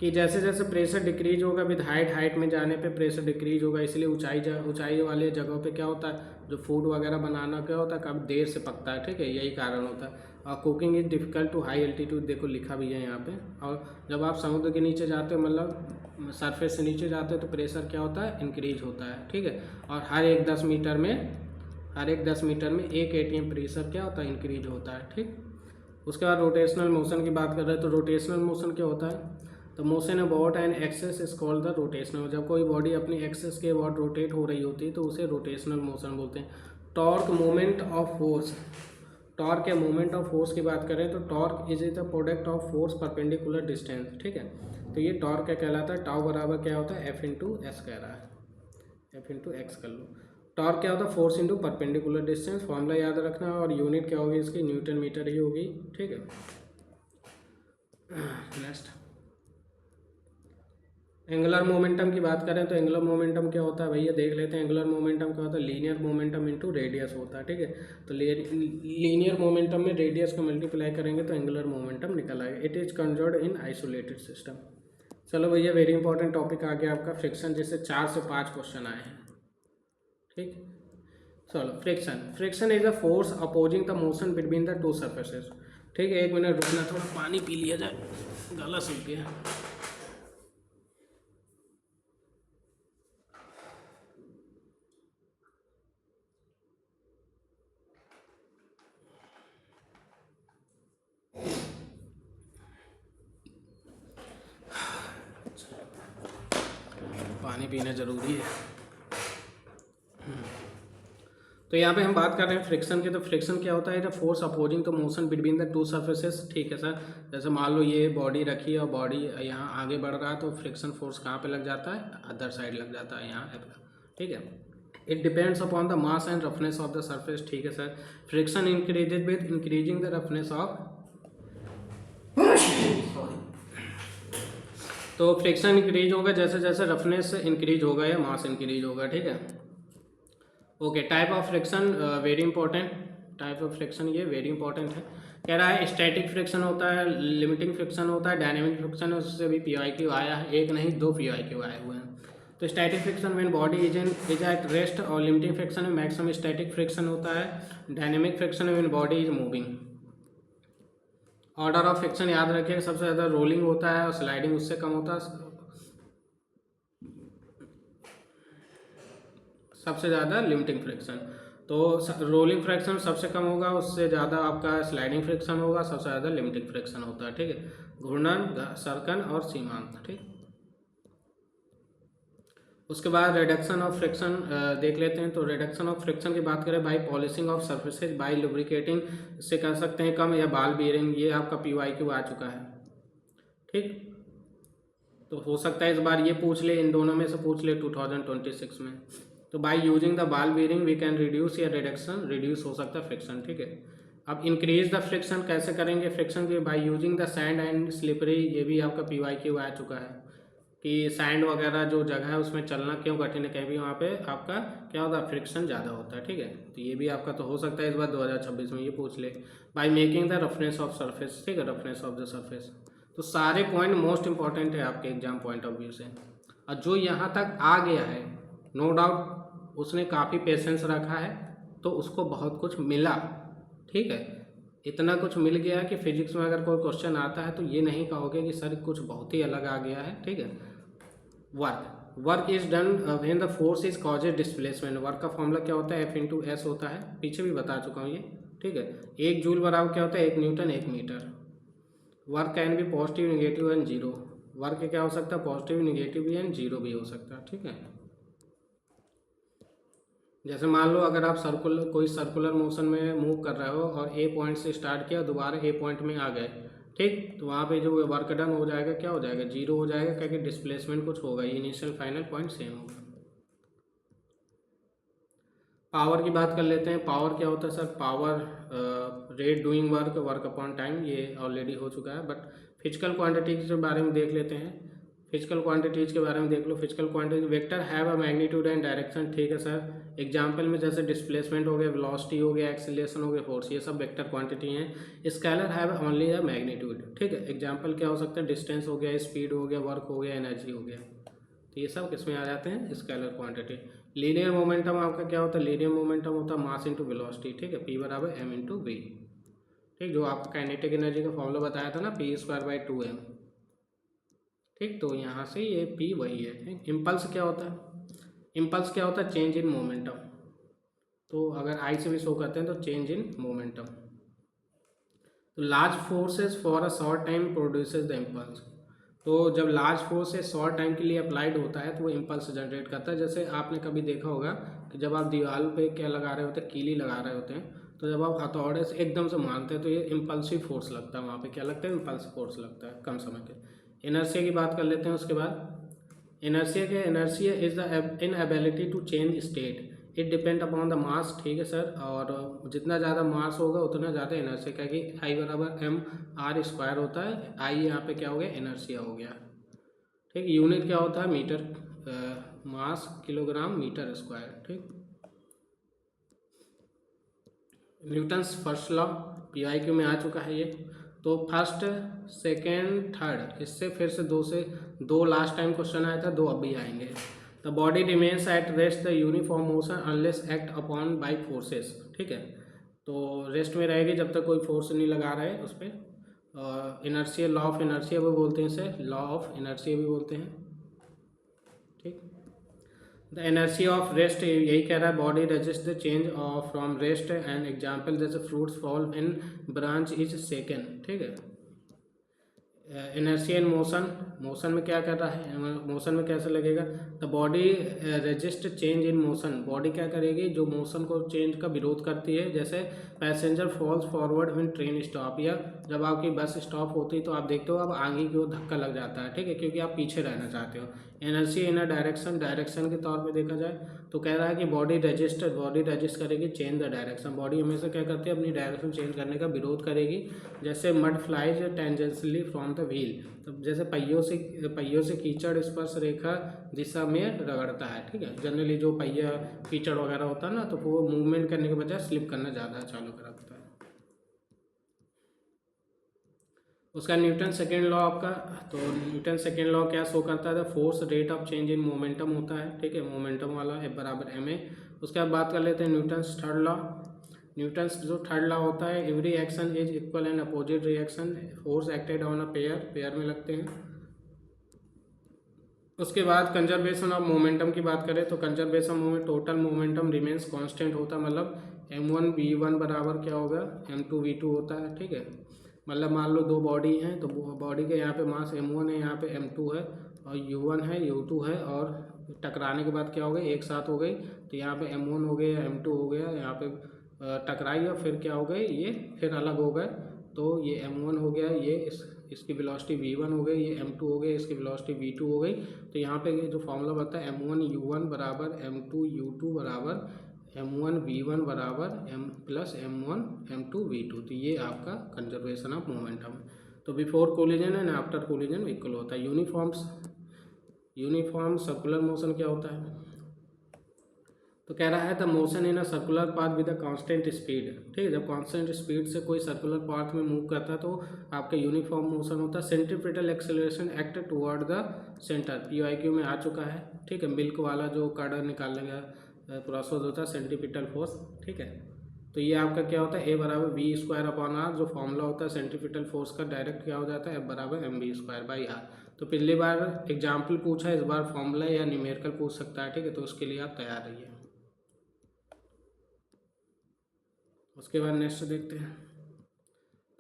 कि जैसे जैसे प्रेशर डिक्रीज होगा विद हाइट में जाने पे प्रेशर डिक्रीज होगा, इसलिए ऊंचाई वाले जगहों पे क्या होता है? जो फूड वगैरह बनाना क्या होता है? कब देर से पकता है, ठीक है, यही कारण होता है। और cooking is difficult to high altitude, देखो लिखा भी है यहाँ पे। और जब आप समुद्र के नीचे जाते हो, मतलब सरफेस से नीचे जाते हो, तो प्रेशर क्या होता है? इंक्रीज होता है, ठीक है। और हर एक 10 मीटर में 1 atm प्रेशर क्या होता है? इंक्रीज होता है, ठीक। उसके बाद रोटेशनल मोशन की बात कर रहे हैं। तो रोटेशनल मोशन क्या होता है? तो motion about an axis is called the rotational. जब कोई बॉडी अपनी एक्सेस के अबाउट रोटेट हो रही होती है तो उसे रोटेशनल मोशन बोलते हैं। Torque, moment of force, torque या मोमेंट ऑफ फोर्स की बात करें तो torque is the product of force perpendicular distance, ठीक है। तो ये टॉर्क क्या कहलाता है? टाउ बराबर क्या होता है? F/s कह रहा है, F/x कर लो। टॉर्क क्या होता है? Force into perpendicular distance, formula याद रखना। और यूनिट क्या होगी इसकी? न्यूटन मीटर ही होगी, ठीक है। नेक्स्ट, एंगुलर मोमेंटम की बात करें तो एंगुलर मोमेंटम क्या होता है भैया? देख लेते हैं। एंगुलर मोमेंटम क्या होता है? लीनियर मोमेंटम इंटू रेडियस होता है, ठीक है। तो लीनियर मोमेंटम में रेडियस को मल्टीप्लाई करेंगे तो एंगुलर मोमेंटम निकल आएगा। It is conserved in isolated system. चलो भैया, वेरी इंपॉर्टेंट टॉपिक आ गया आपका फ्रिक्शन, जिससे 4 से 5 क्वेश्चन आए हैं, ठीक। चलो, friction is a force opposing the motion between the two surfaces, ठीक है। 1 मिनट रुकना, थोड़ा पानी पी लिया जाए, गला सूख गया। पानी पीना ज़रूरी है। तो तो यहाँ पे हम बात कर रहे हैं फ्रिक्शन की। तो फ्रिक्शन क्या होता है, the force opposing the motion between the two surfaces. ठीक है सर, जैसे मान लो ये बॉडी रखी है और बॉडी यहाँ आगे बढ़ रहा है, तो फ्रिक्शन फोर्स कहाँ पे लग जाता है, अदर साइड लग जाता है यहाँ। ठीक है, it depends upon the mass and roughness of the surface. ठीक है sir, friction increases with increasing the roughness of, तो फ्रिक्शन इंक्रीज होगा जैसे जैसे रफनेस इंक्रीज होगा या मास इंक्रीज होगा। ठीक है, okay. Type of friction very important, type of friction ये वेरी इंपॉर्टेंट है। कह रहा है स्टैटिक फ्रिक्शन होता है, लिमिटिंग फ्रिक्शन होता है, डायनेमिक फ्रिक्शन है, उससे भी PYQ आया है, एक नहीं 2 PYQ आए हुए हैं। तो static friction when body is at rest, और लिमिटिंग फ्रिक्शन में मैक्सिमम स्टैटिक फ्रिक्शन होता है। Dynamic friction when body is moving. Order of friction याद रखिए, सबसे ज़्यादा रोलिंग होता है और स्लाइडिंग उससे कम होता है, सबसे ज़्यादा लिमिटिंग फ्रिक्शन। तो रोलिंग फ्रिक्शन सबसे कम होगा, उससे ज़्यादा आपका स्लाइडिंग फ्रिक्शन होगा, सबसे ज़्यादा लिमिटिंग फ्रिक्शन होता है। ठीक है, घूर्णन, सर्कन और सीमांत। ठीक, उसके बाद रिडक्शन ऑफ फ्रिक्शन देख लेते हैं। तो रिडक्शन ऑफ फ्रिक्शन की बात करें, by polishing of surfaces, by lubricating, इससे कर सकते हैं कम, या बाल बीयरिंग, ये आपका PYQ आ चुका है। ठीक, तो हो सकता है इस बार ये पूछ ले, इन दोनों में से पूछ ले 2026 में। तो बाई यूजिंग द बाल बीयरिंग वी कैन रिड्यूस या रिडक्शन, रिड्यूस हो सकता है फ्रिक्शन। ठीक है, अब इंक्रीज द फ्रिक्शन कैसे करेंगे फ्रिक्शन की, by using the sand and slippery, ये भी आपका PYQ आ चुका है कि सैंड वगैरह जो जगह है उसमें चलना क्यों कठिन है, कहीं भी वहाँ पे आपका क्या होता है, फ्रिक्शन ज़्यादा होता है। ठीक है, तो ये भी आपका तो हो सकता है इस बार 2026 में ये पूछ ले। By making the roughness of surface, ठीक है, रफनेस ऑफ द सरफेस। तो सारे पॉइंट मोस्ट इंपॉर्टेंट है आपके एग्जाम पॉइंट ऑफ व्यू से, और जो यहाँ तक आ गया है नो डाउट उसने काफ़ी पेशेंस रखा है, तो उसको बहुत कुछ मिला। ठीक है, इतना कुछ मिल गया कि फिजिक्स में अगर कोई क्वेश्चन आता है तो ये नहीं कहोगे कि सर कुछ बहुत ही अलग आ गया है। ठीक है, work is done when the force is causes displacement. Work का फॉर्मूला क्या होता है, F×S होता है, पीछे भी बता चुका हूँ ये। ठीक है, 1 जूल बराबर क्या होता है, 1 newton 1 metre. Work can be positive, negative and zero. Work क्या हो सकता है, पॉजिटिव, निगेटिव भी एंड जीरो भी हो सकता है। ठीक है, जैसे मान लो अगर आप कोई सर्कुलर मोशन में मूव कर रहे हो और A पॉइंट से स्टार्ट किया, दोबारा A पॉइंट में आ गए, ठीक, तो वहाँ पे जो वर्क डन हो जाएगा क्या हो जाएगा, जीरो हो जाएगा, क्योंकि डिस्प्लेसमेंट कुछ होगा, इनिशियल फाइनल पॉइंट सेम होगा। पावर की बात कर लेते हैं। पावर क्या होता है sir, power rate doing work, work upon time, ये ऑलरेडी हो चुका है। बट फिजिकल क्वांटिटीज के बारे में देख लेते हैं। फिजिकल क्वांटिटीज के बारे में देख लो। Physical quantity vector have a magnitude and direction. ठीक है सर, एग्जांपल में जैसे डिस्प्लेसमेंट हो गया, वेलोसिटी हो गया, एक्सेलरेशन हो गया, फोर्स, ये सब वेक्टर क्वांटिटी हैं। Scalar have only a magnitude. ठीक है, एग्जांपल क्या हो सकता है, डिस्टेंस हो गया, स्पीड हो गया, वर्क हो गया, एनर्जी हो गया, तो ये सब किस में आ जाते हैं, स्केलर क्वांटिटी। लीनियर मोमेंटम आपका क्या होता है, लीनियर मोमेंटम होता है मास इंटू वेलोसिटी। ठीक है, P बराबर m/v। ठीक, जो आपका काइनेटिक एनर्जी का फॉर्मूला बताया था ना, P²/2m। ठीक, तो यहाँ से ये P वही है। इम्पल्स क्या होता है, इम्पल्स क्या होता है, चेंज इन मोमेंटम। तो अगर I से भी शो करते हैं तो चेंज इन मोमेंटम। तो large forces for a short time produces the impulse. तो जब लार्ज फोर्स से शॉर्ट टाइम के लिए अप्लाइड होता है तो वो इम्पल्स जनरेट करता है। जैसे आपने कभी देखा होगा कि जब आप दीवार पे क्या लगा रहे होते हैं, कीली लगा रहे होते हैं, तो जब आप हथौड़े से एकदम से मारते हैं तो ये इम्पल्सिव फोर्स लगता है, वहाँ पे क्या लगता है, इम्पल्सिव फोर्स लगता है कम समय के। इनर्शिया की बात कर लेते हैं उसके बाद। Inertia is the inability to change state, it depend upon the mass. ठीक है सर, और जितना ज़्यादा मास होगा उतना ज़्यादा इनर्शिया, क्योंकि I बराबर mr² होता है। I यहाँ पे क्या हो गया, इनर्शिया हो गया। ठीक, यूनिट क्या होता है, मीटर, मास किलोग्राम मीटर स्क्वायर। ठीक, न्यूटन्स फर्स्ट लॉ PYQ में आ चुका है ये। तो फर्स्ट, सेकेंड, थर्ड, इससे फिर से दो लास्ट टाइम क्वेश्चन आया था, 2 अब भी आएंगे। The body remains at rest the uniform motion unless act upon by forces. ठीक है, तो रेस्ट में रहेगी जब तक कोई फोर्स नहीं लगा रहे उस पर। इनर्शिया, लॉ ऑफ इनर्शिया भी बोलते हैं इसे, लॉ ऑफ इनर्शिया भी बोलते हैं। ठीक, द इनर्शिया ऑफ रेस्ट यही कह रहा है, body resist the change of from rest and example जैसे fruits fall in branch is second. ठीक है, इनर्शिया इन मोशन, मोशन में क्या कर रहा है, मोशन में कैसे लगेगा। The body resist change in motion, body क्या करेगी, जो मोशन को चेंज का विरोध करती है। जैसे passenger falls forward when train stop, या जब आपकी बस स्टॉप होती है तो आप देखते हो अब आगे की ओर धक्का लग जाता है, ठीक है, क्योंकि आप पीछे रहना चाहते हो। Inertia in a direction, direction के तौर पे देखा जाए तो कह रहा है कि बॉडी रेजिस्ट करेगी चेंज द डायरेक्शन, बॉडी हमेशा क्या करती है, अपनी डायरेक्शन चेंज करने का विरोध करेगी। जैसे mud flies tangentially from the wheel, तो जैसे पहियों से कीचड़ स्पर्श रेखा दिशा में रगड़ता है, ठीक है। जनरली जो पहिया कीचड़ वगैरह होता है ना, तो वो मूवमेंट करने के बजाय स्लिप करना ज़्यादा चालू करता है। उसका न्यूटन सेकेंड लॉ आपका, तो न्यूटन सेकेंड लॉ क्या शो करता है, force rate of change in momentum होता है, ठीक है, मोमेंटम वाला F बराबर ma। उसके बाद बात कर लेते हैं न्यूटन्स थर्ड लॉ। न्यूटन्स जो थर्ड लॉ होता है, every action is equal and opposite reaction, force acted on a pair में लगते हैं। उसके बाद कंजर्वेशन ऑफ मोमेंटम की बात करें तो conservation moment, total momentum remains constant होता है, मतलब m1v1 बराबर क्या होगा, m2v2 होता है, ठीक है। मतलब मान लो दो बॉडी हैं, तो बॉडी के यहाँ पे मास m1 है, यहाँ पे m2 है, और u1 है, u2 है, और टकराने के बाद क्या हो गई, एक साथ हो गई, तो यहाँ पे m1 हो गया, m2 हो गया, यहाँ पे टकराई और फिर क्या हो गए, ये फिर अलग हो गए, तो ये m1 हो गया, ये इसकी वेलोसिटी v1 हो गई, ये m2 हो गई, इसकी वेलोसिटी v2 हो गई। तो यहाँ पे ये जो फॉर्मूला बनता है m1 u1 बराबर m2 u2 बराबर m1 v1 बराबर m plus m1 m2 v2, तो ये आपका कंजर्वेशन ऑफ मोमेंटम है। तो before collision and after collision equal होता है। यूनिफॉर्म सर्कुलर मोशन क्या होता है, तो कह रहा है the motion in a circular path with a constant speed, ठीक है। जब कांस्टेंट स्पीड से कोई सर्कुलर पाथ में मूव करता है तो आपका यूनिफॉर्म मोशन होता है। Centripetal acceleration act toward the centre, PYQ में आ चुका है, ठीक है। मिल्क वाला जो कर्ड निकालने का प्रोसेस होता है, सेंट्रीपिटल फोर्स, ठीक है। तो ये आपका क्या होता है, A बराबर v²/r, जो फॉर्मूला होता है सेंट्रीपिटल फोर्स का, डायरेक्ट क्या हो जाता है, F बराबर mv²/r। तो पिछली बार एग्जाम्पल पूछा, इस बार फॉर्मूला या न्यूमेरिकल पूछ सकता है, ठीक है, तो उसके लिए आप तैयार रहिए। उसके बाद नेक्स्ट देखते हैं,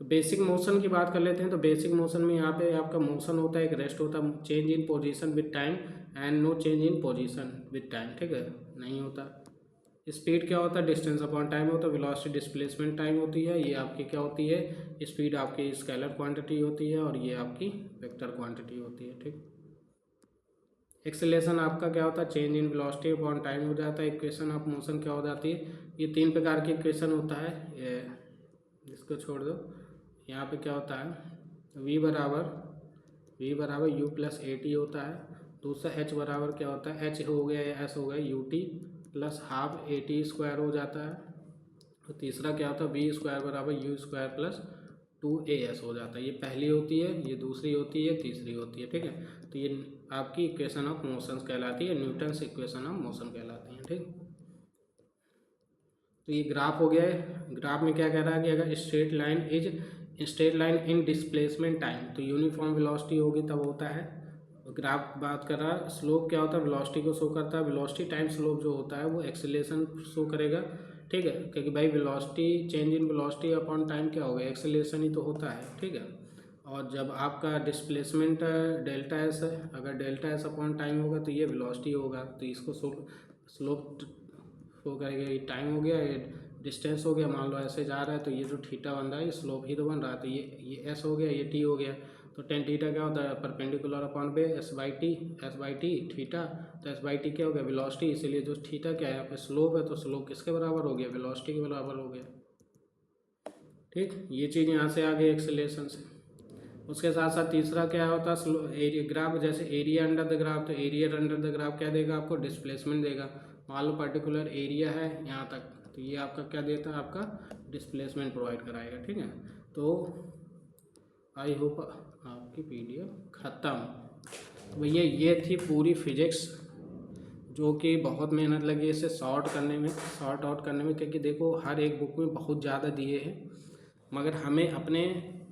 तो बेसिक मोशन की बात कर लेते हैं। तो बेसिक मोशन में यहाँ पे आपका मोशन होता है, एक रेस्ट होता है, change in position with time and no change in position with time, ठीक है, नहीं होता। स्पीड क्या होता है, डिस्टेंस अपॉन टाइम होता है। वेलोसिटी डिस्प्लेसमेंट टाइम होती है, ये आपकी क्या होती है, स्पीड आपकी स्केलर क्वांटिटी होती है, और ये आपकी वेक्टर क्वांटिटी होती है, ठीक। एक्सेलेरेशन आपका क्या होता है, change in velocity upon time हो जाता है। इक्वेशन ऑफ मोशन क्या हो जाती है, ये 3 प्रकार की इक्वेशन होता है, ये इसको छोड़ दो। यहाँ पे क्या होता है, v बराबर u प्लस AT होता है। दूसरा h बराबर क्या होता है, h हो गया या s हो गया ut प्लस हाफ AT² हो जाता है। तो तीसरा क्या होता है, v² बराबर u² प्लस 2as हो जाता है। ये पहली होती है, ये दूसरी होती है, तीसरी होती है, ठीक है। तो ये आपकी इक्वेशन ऑफ मोशन कहलाती है, न्यूटन्स इक्वेशन ऑफ मोशन कहलाती है, ठीक। तो ये ग्राफ हो गया है। ग्राफ में क्या कह रहा है कि अगर straight line in displacement time, तो यूनिफॉर्म वेलोसिटी होगी तब होता है। ग्राफ बात कर रहा है, स्लोप क्या होता है, वेलोसिटी को शो करता है। वेलोसिटी टाइम स्लोप जो होता है वो एक्सेलरेशन शो करेगा, ठीक है, क्योंकि भाई velocity, change in velocity upon time क्या होगा, एक्सेलरेशन ही तो होता है, ठीक है। और जब आपका डिस्प्लेसमेंट डेल्टा एस है, अगर डेल्टा एस अपॉन टाइम होगा तो ये वेलोसिटी होगा, तो इसको स्लोप शो करेगा। ये टाइम हो गया, ये डिस्टेंस हो गया, मान लो ऐसे जा रहा है तो ये जो थीटा बन रहा है ये स्लोप ही तो बन रहा है, तो ये एस हो गया, ये टी हो गया। तो टेन थीटा क्या होता है, perpendicular upon base by T theta, तो एस बाई टी क्या हो गया, वेलोसिटी, इसीलिए जो थीटा क्या है यहाँ पे स्लोप है, तो स्लोप किसके बराबर हो गया, वेलोसिटी के बराबर हो गया, ठीक। ये चीज़ यहाँ से आ गई एक्सेलरेशन से। उसके साथ साथ तीसरा क्या होता है, एरिया ग्राफ, जैसे एरिया अंडर द ग्राफ, तो एरिया अंडर द ग्राफ क्या देगा आपको, डिस्प्लेसमेंट देगा। मान लो पर्टिकुलर एरिया है यहाँ तक, तो ये आपका क्या देता है, आपका डिस्प्लेसमेंट प्रोवाइड कराएगा, ठीक है। तो आई होप आपकी PDF ख़त्म। तो भैया ये थी पूरी फिजिक्स, जो कि बहुत मेहनत लगी इसे सॉर्ट आउट करने में, क्योंकि देखो हर एक बुक में बहुत ज़्यादा दिए हैं, मगर हमें अपने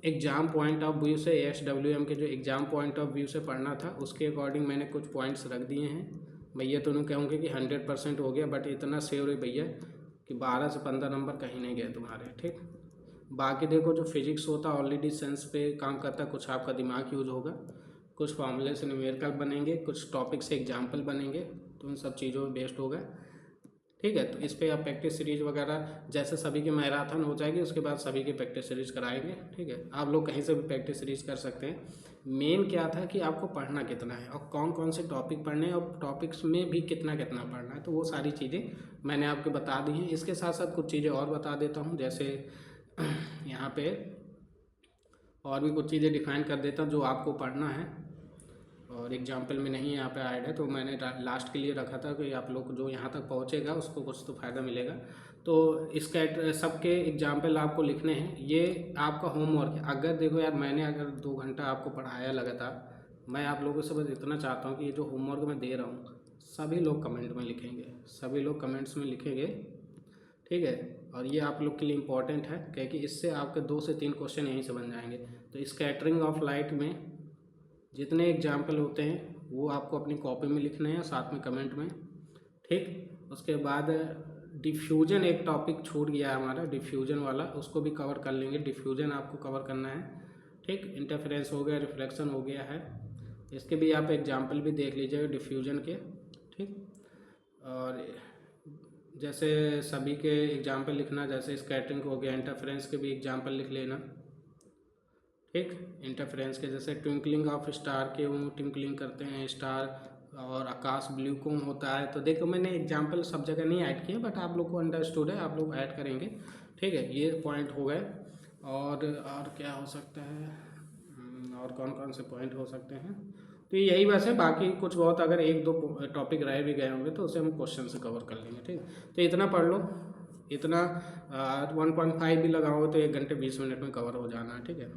एग्ज़ाम पॉइंट ऑफ व्यू से, ASWM के जो एग्ज़ाम पॉइंट ऑफ व्यू से पढ़ना था, उसके अकॉर्डिंग मैंने कुछ पॉइंट्स रख दिए हैं। भैया तो नहीं कहूँगे कि 100% हो गया, बट इतना श्योर है भैया कि 12 से 15 नंबर कहीं नहीं गए तुम्हारे, ठीक। बाकी देखो जो फिजिक्स होता है ऑलरेडी सेंस पे काम करता है, कुछ आपका दिमाग यूज होगा, कुछ फॉर्मूले से न्यूमेरिकल बनेंगे, कुछ टॉपिक से एग्जाम्पल बनेंगे, तो उन सब चीज़ों में बेस्ड होगा। ठीक है, तो इस पर आप प्रैक्टिस सीरीज वगैरह जैसे सभी की मैराथन हो जाएगी उसके बाद सभी की प्रैक्टिस सीरीज कराएंगे। ठीक है, आप लोग कहीं से भी प्रैक्टिस सीरीज कर सकते हैं। मेन क्या था कि आपको पढ़ना कितना है और कौन कौन से टॉपिक पढ़ने हैं और टॉपिक्स में भी कितना कितना पढ़ना है, तो वो सारी चीज़ें मैंने आपको बता दी हैं। इसके साथ साथ कुछ चीज़ें और बता देता हूँ, जैसे यहाँ पे और भी कुछ चीज़ें डिफाइन कर देता हूँ जो आपको पढ़ना है और एग्जाम्पल में नहीं यहाँ पे ऐड है, तो मैंने लास्ट के लिए रखा था कि आप लोग जो यहाँ तक पहुँचेगा उसको कुछ तो फ़ायदा मिलेगा। तो इसका सबके एग्जाम्पल आपको लिखने हैं, ये आपका होमवर्क है। अगर देखो यार मैंने अगर 2 घंटा आपको पढ़ाया लगातार, मैं आप लोगों से बस इतना चाहता हूँ कि ये जो होमवर्क मैं दे रहा हूँ सभी लोग कमेंट में लिखेंगे, सभी लोग कमेंट्स में लिखेंगे। ठीक है, और ये आप लोग के लिए इम्पॉर्टेंट है क्योंकि इससे आपके 2 से 3 क्वेश्चन यहीं से बन जाएंगे। तो स्कैटरिंग ऑफ लाइट में जितने एग्जाम्पल होते हैं वो आपको अपनी कॉपी में लिखने हैं साथ में कमेंट में। ठीक, उसके बाद डिफ्यूजन एक टॉपिक छूट गया है हमारा, डिफ्यूजन वाला, उसको भी कवर कर लेंगे। डिफ्यूजन आपको कवर करना है। ठीक, इंटरफेरेंस हो गया, रिफ्लेक्शन हो गया है, इसके भी आप एग्जाम्पल भी देख लीजिएगा डिफ्यूजन के। ठीक, और जैसे सभी के एग्जाम्पल लिखना, जैसे स्कैटरिंग हो गया, इंटरफेरेंस के भी एग्जाम्पल लिख लेना। ठीक, इंटरफेरेंस के जैसे ट्विंकलिंग ऑफ स्टार के वो ट्विंकलिंग करते हैं स्टार, और आकाश ब्लू कौन होता है। तो देखो मैंने एग्जाम्पल सब जगह नहीं ऐड किए बट आप लोग को अंडरस्टूड है, आप लोग ऐड करेंगे। ठीक है, ये पॉइंट हो गए। और क्या हो सकता है, और कौन कौन से पॉइंट हो सकते हैं, तो यही बस है। बाकी कुछ बहुत अगर 1-2 टॉपिक रह भी गए होंगे तो उसे हम क्वेश्चन से कवर कर लेंगे। ठीक, तो इतना पढ़ लो, इतना 1.5 भी लगाओ तो 1 घंटे 20 मिनट में कवर हो जाना है। ठीक है,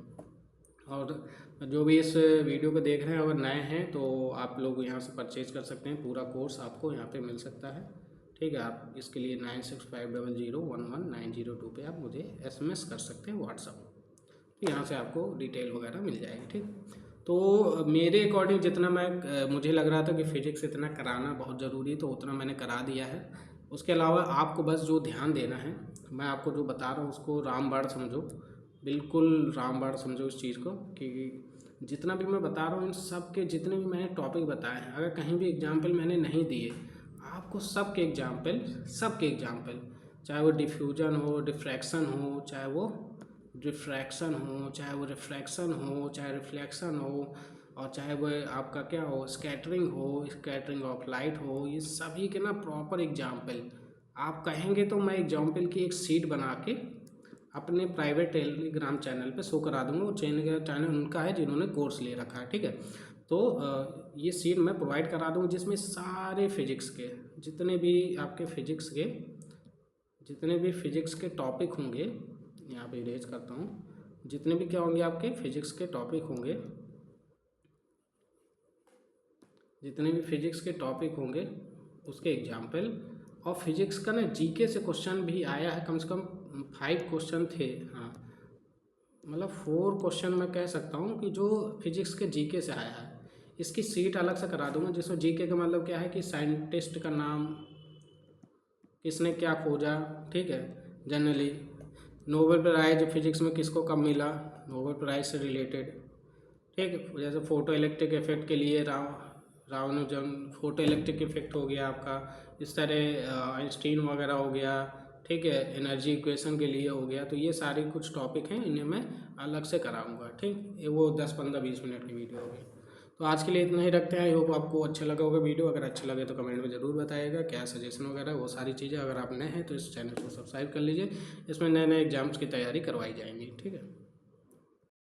और जो भी इस वीडियो को देख रहे हैं अगर नए हैं तो आप लोग यहाँ से परचेज कर सकते हैं, पूरा कोर्स आपको यहाँ पे मिल सकता है। ठीक है, आप इसके लिए 9650011902 पे आप मुझे SMS कर सकते हैं व्हाट्सअप, यहाँ से आपको डिटेल वगैरह मिल जाएगी। ठीक, तो मेरे अकॉर्डिंग जितना मुझे लग रहा था कि फ़िज़िक्स इतना कराना बहुत ज़रूरी है तो उतना मैंने करा दिया है। उसके अलावा आपको बस जो ध्यान देना है, मैं आपको जो बता रहा हूँ उसको रामबाण समझो, बिल्कुल रामबाण समझो इस चीज़ को, कि जितना भी मैं बता रहा हूँ इन सब के जितने भी मैंने टॉपिक बताए हैं अगर कहीं भी एग्जाम्पल मैंने नहीं दिए आपको, सबके एग्जाम्पल चाहे वो डिफ्यूजन हो, डिफ्रैक्शन हो, चाहे वो रिफ्रैक्शन हो, चाहे वो रिफ्रैक्शन हो, चाहे रिफ्लेक्शन हो, और चाहे वो आपका क्या हो स्कैटरिंग हो, स्कैटरिंग ऑफ लाइट हो, ये सभी के ना प्रॉपर एग्जाम्पल आप कहेंगे तो मैं एग्जाम्पल की एक शीट बना के अपने प्राइवेट टेलीग्राम चैनल पे शो करा दूंगा। वो चैनल उनका है जिन्होंने कोर्स ले रखा है। ठीक है, तो ये शीट मैं प्रोवाइड करा दूंगा जिसमें सारे फिजिक्स के जितने भी आपके फिजिक्स के टॉपिक होंगे, यहाँ पे इरेज करता हूँ, जितने भी क्या होंगे आपके फिजिक्स के टॉपिक होंगे, जितने भी फिजिक्स के टॉपिक होंगे उसके एग्जाम्पल, और फिजिक्स का ना जीके से क्वेश्चन भी आया है, कम से कम 5 क्वेश्चन थे। हाँ, मतलब 4 क्वेश्चन मैं कह सकता हूँ कि जो फिजिक्स के जीके से आया है। इसकी सीट अलग से करा दूंगा जिसमें जीके का मतलब क्या है कि साइंटिस्ट का नाम, किसने क्या खोजा। ठीक है, जनरली नोबेल प्राइज फिजिक्स में किसको कब मिला, नोबेल प्राइज से रिलेटेड। ठीक है, जैसे फोटो इलेक्ट्रिक इफेक्ट के लिए रामानुजन, फोटो इलेक्ट्रिक इफेक्ट हो गया आपका, इस तरह आइंस्टीन वगैरह हो गया। ठीक है, एनर्जी इक्वेशन के लिए हो गया। तो ये सारे कुछ टॉपिक हैं, इन्हें मैं अलग से कराऊंगा। ठीक, ये वो 10-15-20 मिनट की वीडियो होगी। तो आज के लिए इतना ही रखते हैं। आई होप आपको अच्छा लगा होगा वीडियो। अगर अच्छा लगे तो कमेंट में ज़रूर बताइएगा क्या सजेशन वगैरह वो सारी चीज़ें। अगर आप नए हैं तो इस चैनल को सब्सक्राइब कर लीजिए, इसमें नए नए एग्जाम्स की तैयारी करवाई जाएंगी। ठीक है।